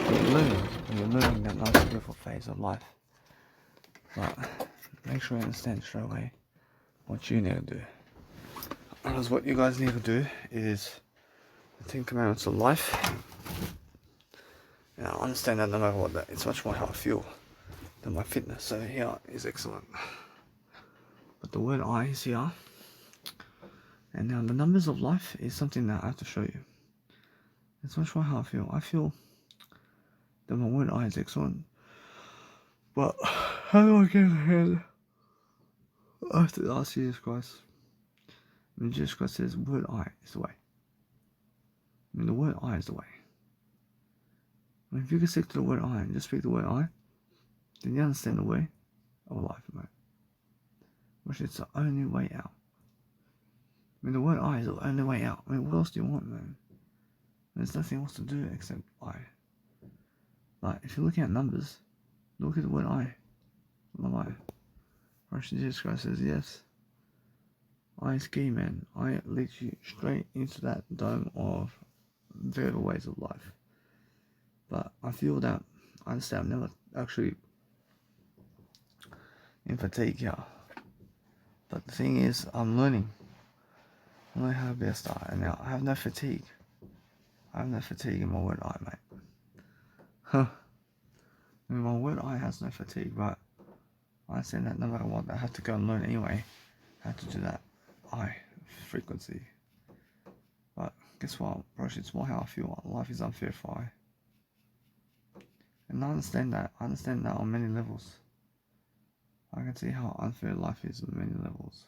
You're learning that nice beautiful phase of life. But make sure you understand straight away what you need to do. Because what you guys need to do is the 10 commandments of life. And I understand that no matter what, that it's much more how I feel than my fitness. So here is excellent. But the word I is here. And now the numbers of life is something that I have to show you. It's much more how I feel. I feel that my word I is excellent. But how do I get ahead? I have to ask Jesus Christ. I mean, Jesus Christ says, word I is the way. I mean, the word I is the way. I mean, if you can stick to the word I and just speak the word I, then you understand the way of life, mate. Which it's the only way out. I mean, the word I is the only way out. I mean, what else do you want, man? There's nothing else to do except I. Like, if you're looking at numbers, look at the word I. Not I. Or Jesus Christ says yes. I ski, man. I literally straight into that dome of variable ways of life. But I feel that I understand I'm never actually in fatigue here. But the thing is, I'm learning. I'm learning how to be a star. And now I have no fatigue. I have no fatigue in my word eye, mate. Huh. I mean, my word eye has no fatigue, but I understand that no matter what, I have to go and learn anyway how to do that eye frequency. But guess what, bro? It's more how I feel. Life is unfair for I. And I understand that. I understand that on many levels. I can see how unfair life is on many levels.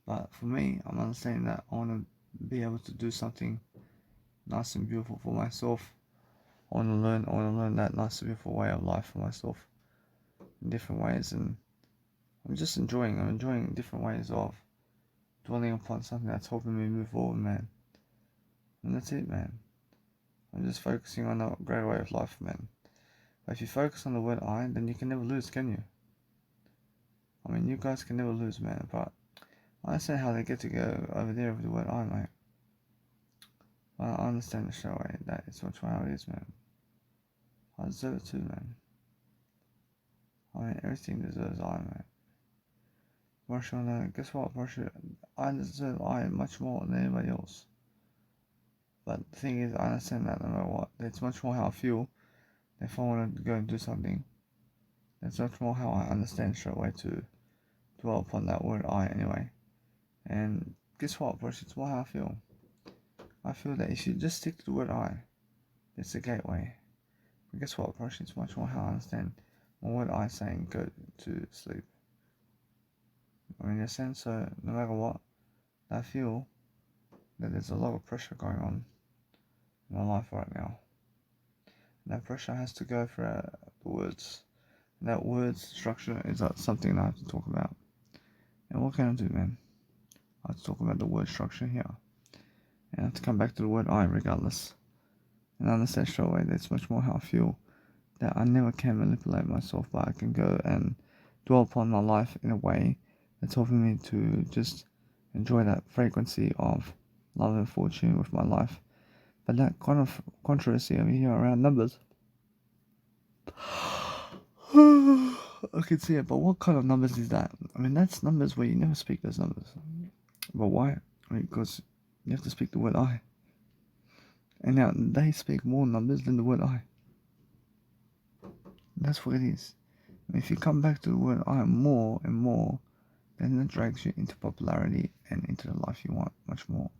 But for me, I'm understanding that I want to be able to do something nice and beautiful for myself. I want to learn that nice and beautiful way of life for myself in different ways, and I'm enjoying different ways of dwelling upon something that's helping me move forward, man. And that's it, man. I'm just focusing on a greater way of life, man. But if you focus on the word I, then you can never lose, can you? I mean, you guys can never lose, man. But I understand how they get to go over there with the word I, mate. But I understand the show way that it's much more how it is, man. I deserve it too, man. I mean, everything deserves I, man. Marshall, guess what, Marshall? I deserve I much more than anybody else. But the thing is, I understand that no matter what, it's much more how I feel. If I want to go and do something, that's much more how I understand straight away to dwell upon that word I anyway. And guess what, Marshall? It's more how I feel. I feel that if you just stick to the word I, it's the gateway. But guess what, Marshall? It's much more how I understand my word I saying go to sleep. I mean, in a sense, so no matter what, I feel that there's a lot of pressure going on in my life right now. And that pressure has to go for the words. And that words structure is something that I have to talk about. And what can I do, man? I have to talk about the word structure here. And I have to come back to the word I regardless. And understand straight away that it's much more how I feel. That I never can manipulate myself, but I can go and dwell upon my life in a way that's helping me to just enjoy that frequency of love and fortune with my life. But that kind of controversy over here around numbers, I can see it, but what kind of numbers is that? I mean, that's numbers where you never speak those numbers. But why? I mean, because you have to speak the word I. And now they speak more numbers than the word I. That's what it is. I mean, if you come back to the word I more and more, then that drags you into popularity and into the life you want much more.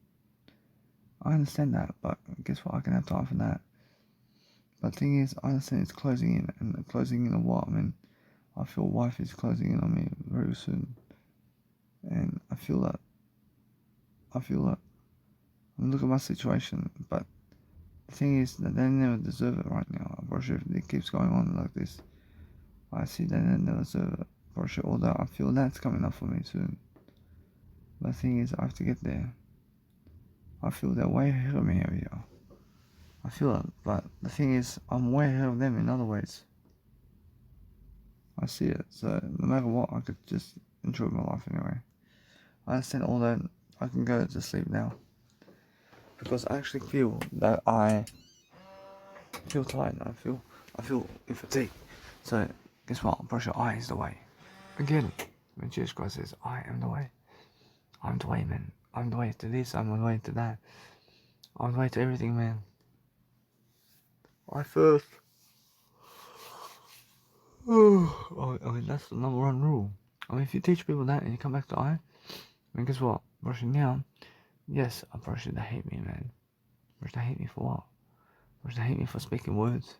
I understand that, but guess what? I can have time for that. But the thing is, I understand it's closing in, and closing in on what? I mean, I feel wife is closing in on me very soon. And I feel that. I mean, look at my situation, but the thing is that they never deserve it right now. I'm sure if it keeps going on like this, I see that they never deserve it. For sure, although I feel that's coming up for me soon. But the thing is, I have to get there. I feel they're way ahead of me over here. I feel it, but the thing is, I'm way ahead of them in other ways. I see it, so no matter what, I could just enjoy my life anyway. I understand all that. I can go to sleep now because I actually feel that I feel tired. I feel in fatigue. So guess what? Brush your eyes the way. Again, when Jesus Christ says, "I am the way," I'm the way, man. I'm the way to this. I'm the way to that. I'm the way to everything, man. I first. I mean, that's the number one rule. I mean, if you teach people that and you come back to I mean, guess what? Brushing now, yes, I'm brushing they hate me, man. Brushing they hate me for what? Brushing they hate me for speaking words.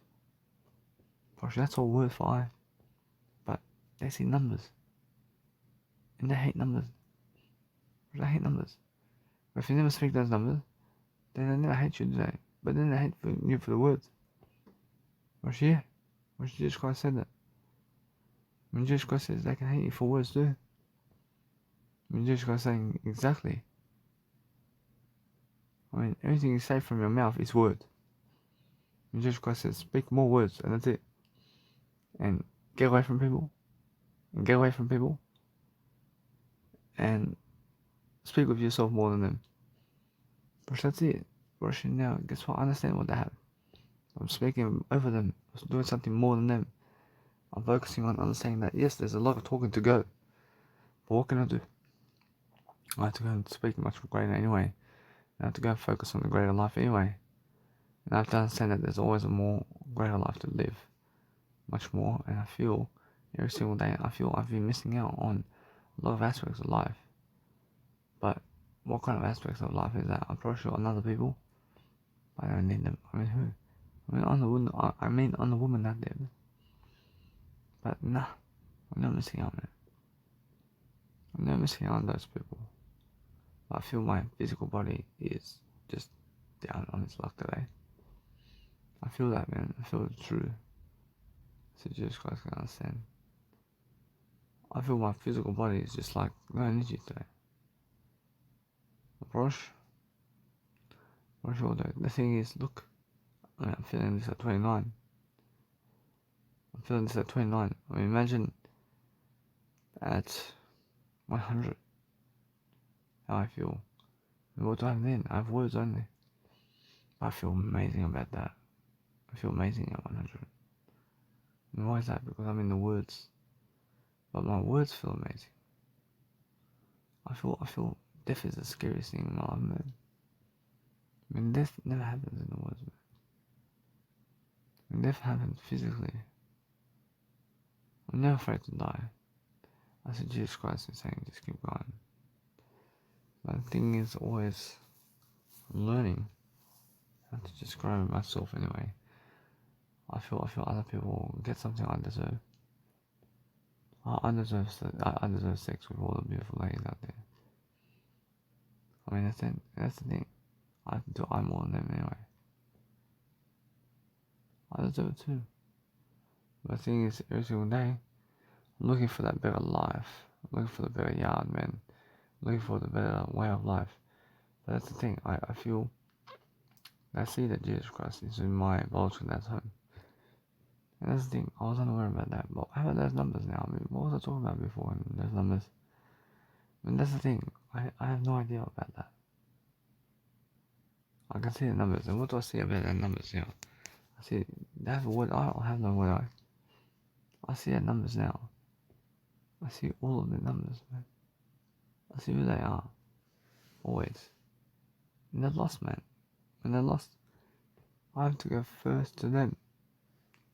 Brushing, that's all words for I. But they see numbers. And they hate numbers. Brushing, they hate numbers. But if you never speak those numbers, then they never hate you, do they? But then they hate you for the words. Brushing, yeah. Brushing, Jesus Christ said that. When Jesus Christ says they can hate you for words too. When Jesus Christ saying exactly. I mean, everything you say from your mouth is words. And Jesus Christ says, speak more words, and that's it. And get away from people. And get away from people. and speak with yourself more than them. But that's it. Rushing now, guess what? I understand what they have. I'm speaking over them, I'm doing something more than them. I'm focusing on understanding that yes, there's a lot of talking to go. But what can I do? I have to go and speak much greater anyway. I have to go and focus on the greater life anyway. And I have to understand that there's always a more greater life to live. Much more. And I feel every single day, I feel I've been missing out on a lot of aspects of life. But what kind of aspects of life is that? I'm probably sure on other people. I don't need them. I mean, who? On the woman that did. But nah, I'm not missing out on it. I'm not missing out on those people. I feel my physical body is just down on its luck today. I feel that, man. I feel it's true. So Jesus Christ can understand. I feel my physical body is just like no energy today. Brush all day. The thing is, look, I'm feeling this at 29. I'm feeling this at 29. I mean, imagine at 100 how I feel. And what do I have then? I have words only. I feel amazing about that. I feel amazing at 100. And why is that? Because I'm in the words. But my words feel amazing. I feel death is the scariest thing in my life, man. I mean, death never happens in the words, man. When death happens physically, I'm never afraid to die. I said Jesus Christ is saying just keep going. But the thing is always learning how to just grow myself anyway. I feel other people get something I deserve. I deserve sex with all the beautiful ladies out there. I mean that's the thing. I'm more than them anyway. I deserve it too. But the thing is, every single day, I'm looking for that better life. I'm looking for the better yard, man. I'm looking for the better way of life. But that's the thing. I feel. I see that Jesus Christ is in my biological dad's home. And that's the thing. I was unaware about that. But how about those numbers now? I mean, what was I talking about before? And those numbers. I mean, that's the thing. I have no idea about that. I can see the numbers. And what do I see about the numbers now? I see they have a word eye. I have no word eye. I see their numbers now. I see all of the numbers, man. I see who they are. Always. And they're lost, man. When they're lost, I have to go first to them.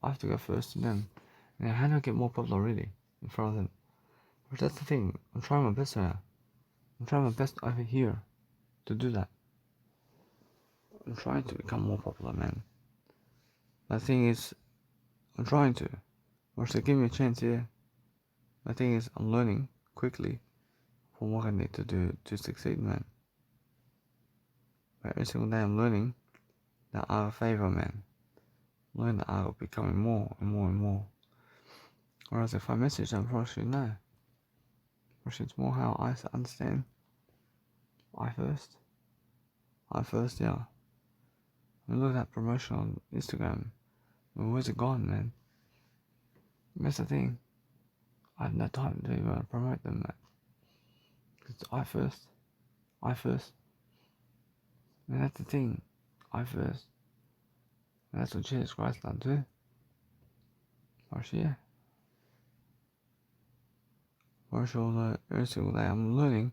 And how do I get more popular really in front of them? But that's the thing. I'm trying my best now. I'm trying my best over here to do that. I'm trying to become more popular, man. The thing is, I'm trying to. Or so give me a chance here. The thing is, I'm learning quickly from what I need to do to succeed, man. But every single day I'm learning the art of favor, man. Learn the art of becoming more and more and more. Whereas if I message them, probably should know. Probably it's more how I understand. I first, yeah. I mean, look at that promotion on Instagram. I mean, where's it gone, man? That's the thing. I have no time to even promote them, man. It's I first. And that's the thing. I first. And that's what Jesus Christ done too. Yeah. Marshall, every single day I'm learning,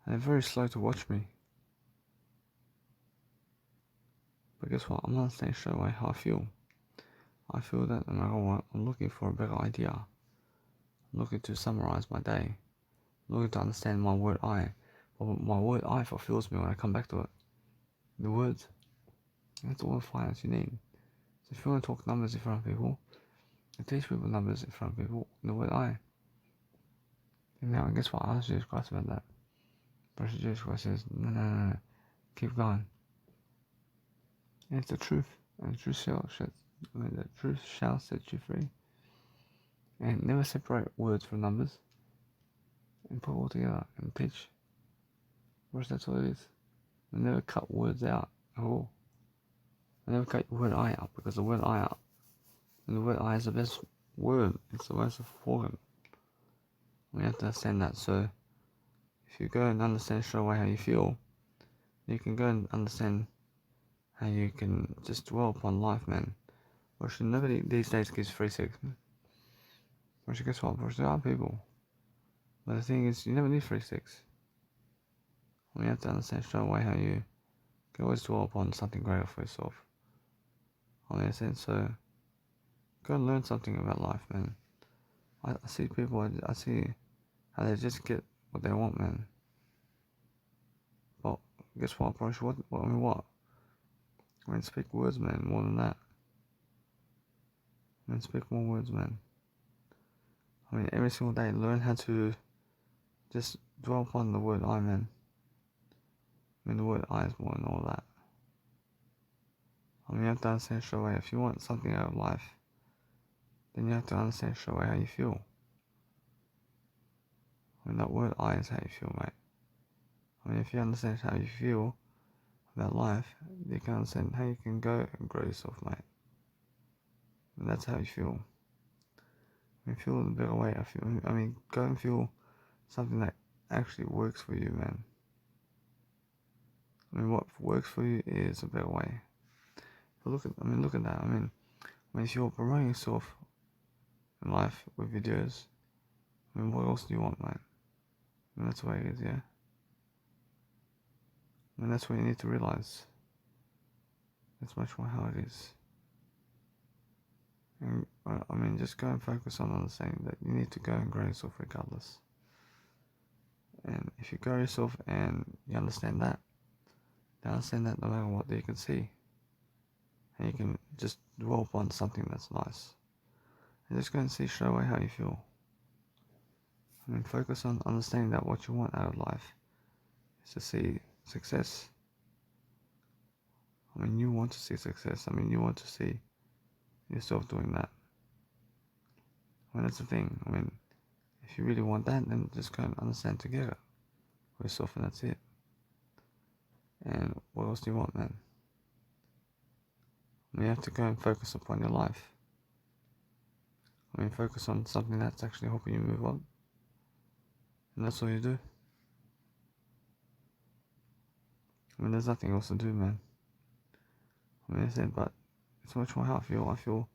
and they're very slow to watch me. But guess what? I'm not saying straight away how I feel. I feel that no matter what, I'm looking for a better idea. I'm looking to summarize my day. I'm looking to understand my word I. But my word I fulfills me when I come back to it. The words. That's all the finance you need. So if you want to talk numbers in front of people, and teach people numbers in front of people, the word I. And now guess what? I asked Jesus Christ about that. But Jesus Christ says, no. Keep going. And it's the truth. And the truth shall set you free. And never separate words from numbers. And put it all together and teach. Because that's all it is. And never cut words out at all. And never cut the word I out, because the word I out. And the word I is the best word. It's the most important. We have to understand that. So if you go and understand straight away how you feel, you can go and understand how you can just dwell upon life, man. Which nobody these days gives free sex, man. Which guess what? Which there are people. But the thing is, you never need free sex. You have to understand straight away how you can always dwell upon something greater for yourself. In a sense, so go and learn something about life, man. I see people, I see how they just get what they want, man. But guess what, Bruce? What? I mean, speak words, man, more than that. I mean, speak more words, man. I mean, every single day, learn how to just dwell upon the word I, man. I mean, the word I is more than all that. I mean, you have to understand straight away, if you want something out of life, then you have to understand straight away how you feel. I mean, that word I is how you feel, mate. I mean, if you understand how you feel about life, you can understand how you can go and grow yourself, mate. And that's how you feel. I mean, feel in a better way. I mean, go and feel something that actually works for you, man. I mean, what works for you is a better way. But look at that. I mean, if you're promoting yourself in life with videos, I mean, what else do you want, mate? I mean, that's the way it is, yeah. I mean, that's what you need to realize. That's much more how it is. And I mean, just go and focus on understanding that you need to go and grow yourself regardless. And if you grow yourself and you understand that no matter what, you can see. And you can just dwell upon something that's nice. And just go and see straight away how you feel. I mean, focus on understanding that what you want out of life is to see success. I mean, you want to see success. I mean, you want to see yourself doing that. I mean, that's the thing. I mean, if you really want that, then just go and understand together with yourself, and that's it. And what else do you want, man? I mean, you have to go and focus upon your life. I mean, focus on something that's actually helping you move on. And that's all you do. I mean, there's nothing else to do, man. I mean, I said, but it's much more how I feel. I feel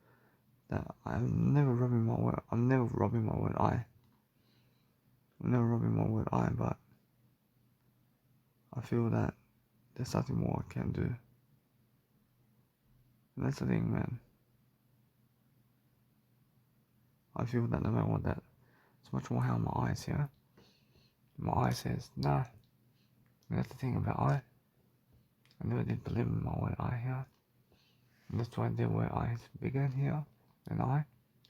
that I'm never robbing my word. I'm never robbing my word I. I'm never robbing my word I, but I feel that there's something more I can do. And that's the thing, man. I feel that no matter what, that it's much more how my eyes, yeah. My eye says, nah. And that's the thing about I never did believe in my word I here. And that's why their word I is bigger in here than I.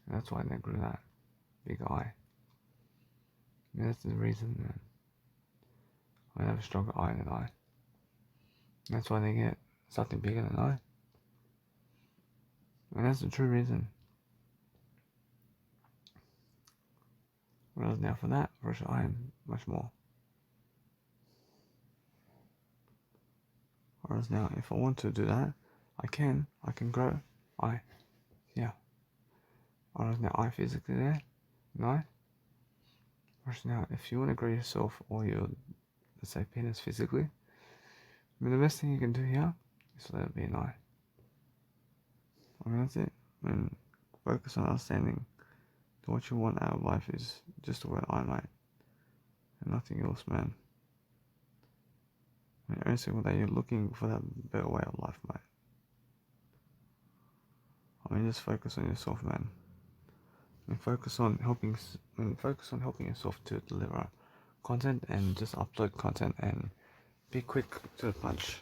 And that's why they grew that big eye. And that's the reason, man. I have a stronger eye than I. And that's why they get something bigger than I. And that's the true reason. Whereas now for that, versus I am much more. Whereas now, if I want to do that, I can grow. Yeah. Whereas now, I physically there, no. Whereas now, if you want to grow yourself or your, let's say, penis physically, I mean, the best thing you can do here is let it be an I. I mean, that's it. I mean, focus on understanding that what you want out of life is just the word I, mate. And nothing else, man. I mean, every single day you're looking for that better way of life, mate. I mean, just focus on yourself, man. And focus on helping yourself to deliver content and just upload content and be quick to the punch.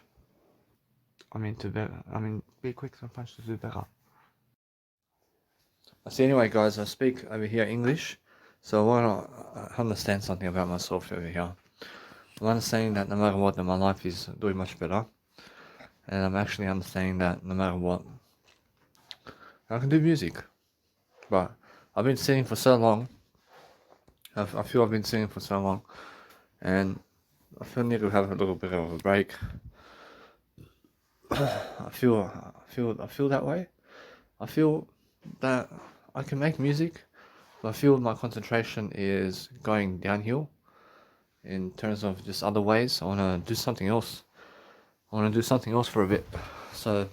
Be quick to the punch to do better. So anyway, guys, I speak over here English, so I want to understand something about myself over here. I'm understanding that no matter what, that my life is doing much better, and I'm actually understanding that no matter what, I can do music. But I've been singing for so long. I feel I've been singing for so long, and I feel I need to have a little bit of a break. I feel that way. I feel that I can make music, but I feel my concentration is going downhill. in terms of just other ways. I want to do something else. I want to do something else for a bit. So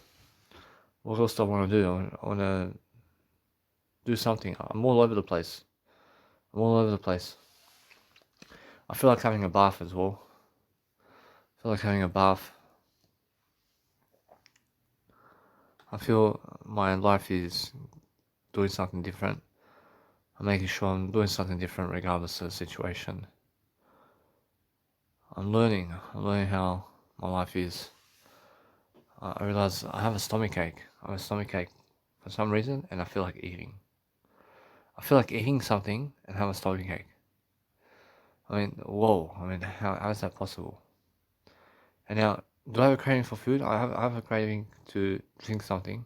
what else do I want to do? I want to do something. I'm all over the place. I'm all over the place. I feel like having a bath as well. I feel like having a bath. I feel my life is doing something different. I'm making sure I'm doing something different regardless of the situation. I'm learning how my life is. I realize I have a stomachache. I have a stomachache for some reason, and I feel like eating. I feel like eating something and have a stomachache. I mean, whoa. I mean, how is that possible? And now, do I have a craving for food? I have a craving to drink something.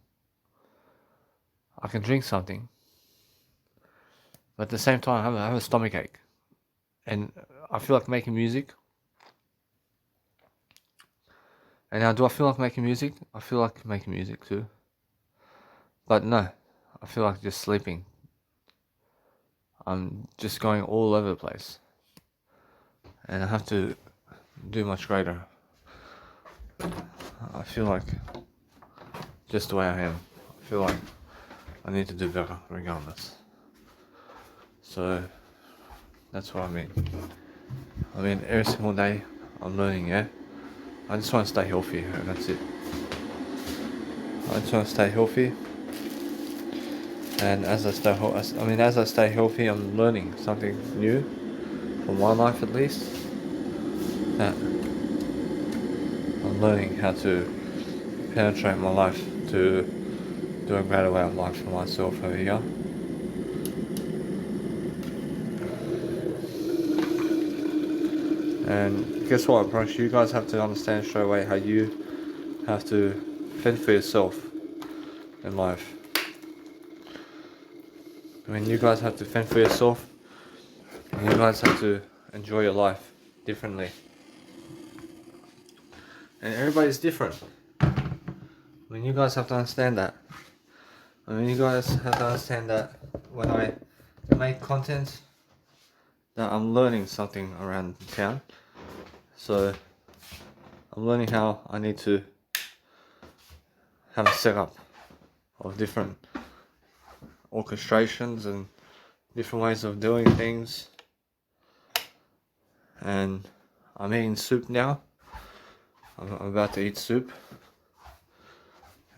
I can drink something, but at the same time, I have a stomachache, and I feel like making music. And now, do I feel like making music? I feel like making music too. But no, I feel like just sleeping. I'm just going all over the place. And I have to do much greater. I feel like just the way I am. I feel like I need to do better regardless. So that's what I mean. I mean, every single day I'm learning, yeah? I just want to stay healthy, and that's it. I just want to stay healthy. And as I stay healthy, I'm learning something new for my life at least. That I'm learning how to penetrate my life to do a greater way of life for myself over here. And guess what, bro? You guys have to understand straight away how you have to fend for yourself in life. I mean, you guys have to fend for yourself, and you guys have to enjoy your life differently. And everybody's different. I mean, you guys have to understand that. I mean, you guys have to understand that when I make content, that I'm learning something around town. So I'm learning how I need to have a setup of different orchestrations and different ways of doing things. And I'm eating soup now. I'm about to eat soup,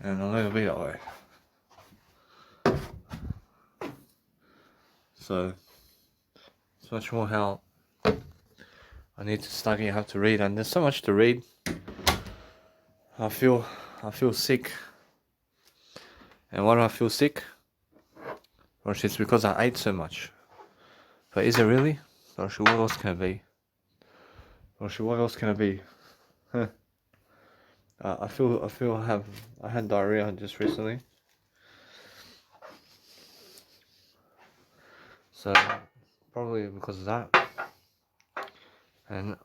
and I'm gonna be that way. So it's much more how I need to study, I have to read, and there's so much to read. I feel sick. And why do I feel sick? Or it's because I ate so much. But is it really? Or what else can it be? Or what else can it be? I had diarrhea just recently. So probably because of that. And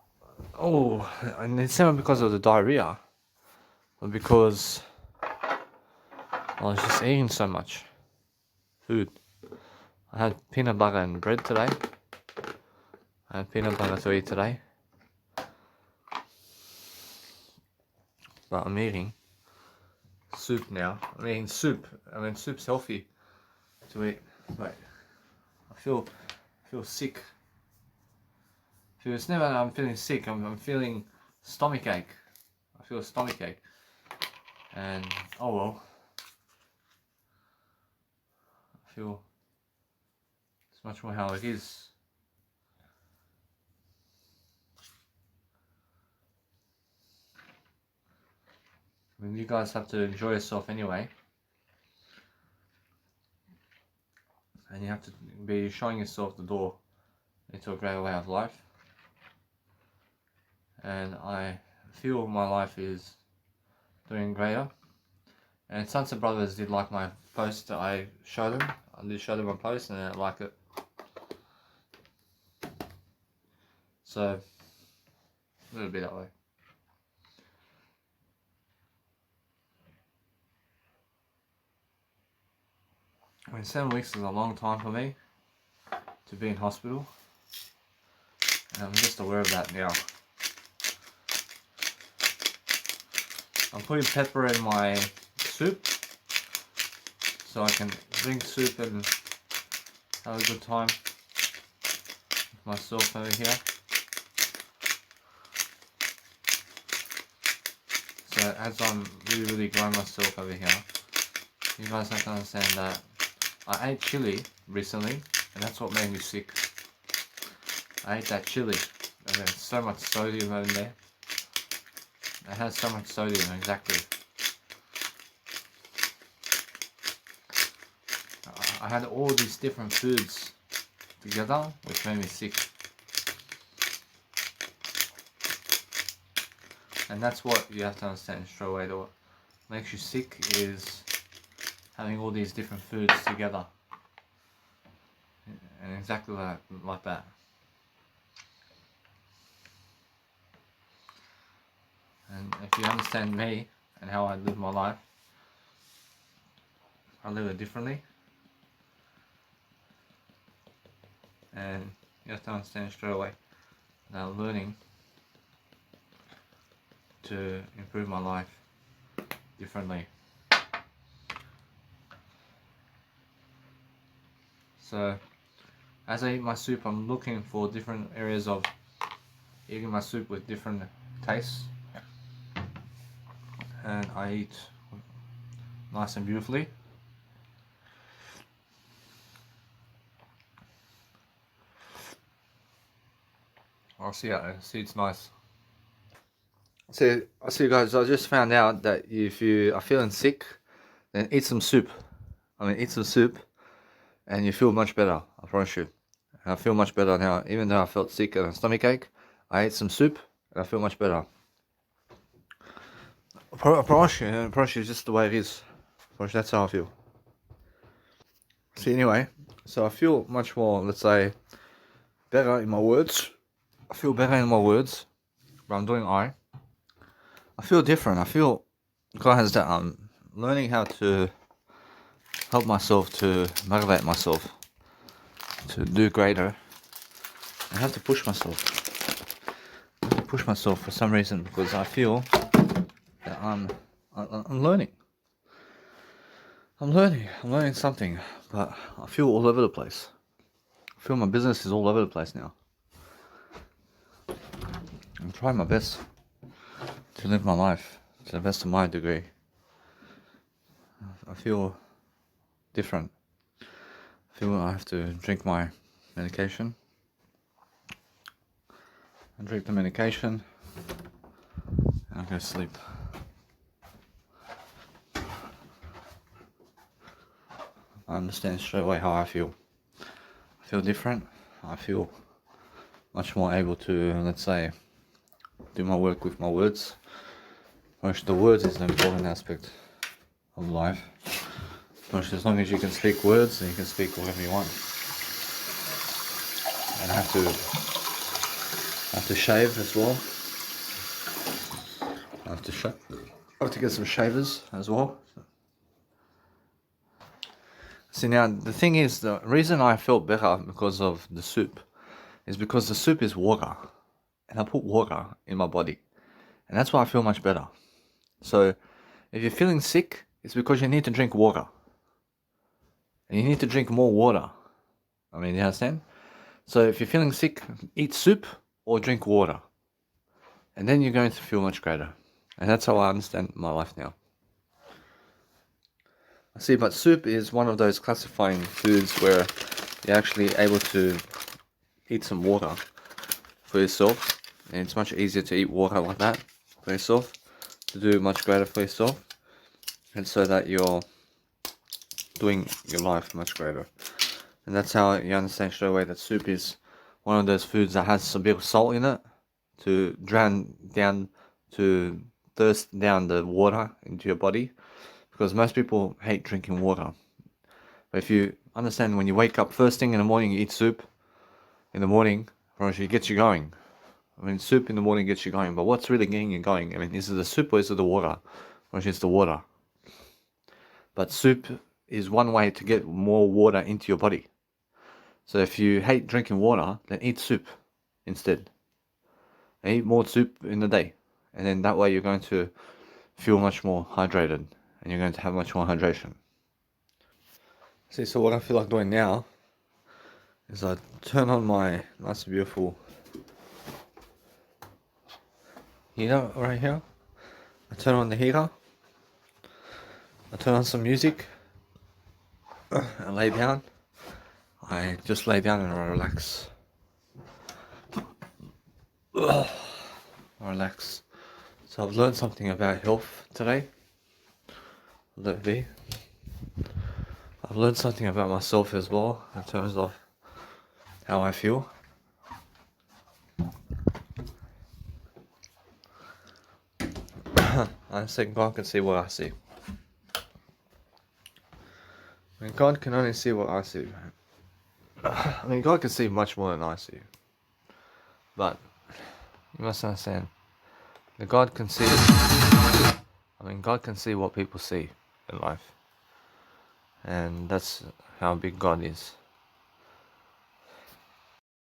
it's not because of the diarrhea, but because I was just eating so much food. I had peanut butter and bread today. I had peanut butter to eat today. But I'm eating soup now. I'm eating soup. I mean, soup's healthy to eat. But I feel sick. It's never that I'm feeling sick. I'm feeling stomachache. I feel a stomachache. And oh well. I feel it's much more how it is. I mean, you guys have to enjoy yourself anyway. And you have to be showing yourself the door into a greater way of life. And I feel my life is doing greater. And Sunset Brothers did like my post that I showed them. I did show them my post and they like it. So, it'll be that way. I mean, 7 weeks is a long time for me to be in hospital. I'm just aware of that now. I'm putting pepper in my soup so I can drink soup and have a good time with myself over here. So as I'm really growing myself over here, you guys have to understand that I ate chili recently and that's what made me sick. I ate that chili and there's so much sodium in there. It has so much sodium, exactly. I had all these different foods together which made me sick. And that's what you have to understand straight away. What makes you sick is having all these different foods together. And exactly like that. And if you understand me and how I live my life, I live it differently. And you have to understand straight away that I'm learning to improve my life differently. So as I eat my soup, I'm looking for different areas of eating my soup with different tastes, and I eat nice and beautifully. I see it's nice. So guys, I just found out that if you are feeling sick, then eat some soup. Eat some soup and you feel much better, I promise you. I feel much better now. Even though I felt sick and a stomach ache, I ate some soup and I feel much better. I promise you, it's just the way it is. I promise you, that's how I feel. See, anyway, so I feel much more, let's say, better in my words. I feel better in my words, but I'm doing I feel different. I feel, guys, that I'm learning how to help myself, to motivate myself to do greater. I have to push myself. For some reason, because I feel that I'm learning. I'm learning something, but I feel all over the place. I feel my business is all over the place now. I'm trying my best to live my life to the best of my degree. I feel different. I feel I have to drink my medication. I drink the medication and I go to sleep. I understand straight away how I feel. I feel different. I feel much more able to, let's say, do my work with my words. Most the words is an important aspect of life. Most as long as you can speak words, then you can speak whatever you want. And I have to shave as well. I have to get some shavers as well. See, now the thing is, the reason I felt better because of the soup is because the soup is water, and I put water in my body, and that's why I feel much better. So if you're feeling sick, it's because you need to drink water, and you need to drink more water. You understand? So if you're feeling sick, eat soup or drink water, and then you're going to feel much greater. And that's how I understand my life now. See, but soup is one of those classifying foods where you're actually able to eat some water for yourself, and it's much easier to eat water like that for yourself, to do much greater for yourself, and so that you're doing your life much greater. And that's how you understand straight away that soup is one of those foods that has a bit of salt in it to drown down, to thirst down the water into your body, because most people hate drinking water. But if you understand, when you wake up first thing in the morning, you eat soup in the morning, it gets you going. Soup in the morning gets you going, but what's really getting you going? Is it the soup or is it the water? Or it's the water. But soup is one way to get more water into your body. So if you hate drinking water, then eat soup. instead. And eat more soup in the day. And then that way you're going to feel much more hydrated. And you're going to have much more hydration. See, so what I feel like doing now is I turn on my nice and beautiful heater right here. I turn on the heater. I turn on some music. I lay down. I just lay down and I relax. I relax. So I've learned something about health today. Lately. I've learned something about myself as well in terms of how I feel. I think God can see what I see. I mean, God can only see what I see. I mean, God can see much more than I see. But you must understand that God can see. God can see what people see in life, and that's how big God is.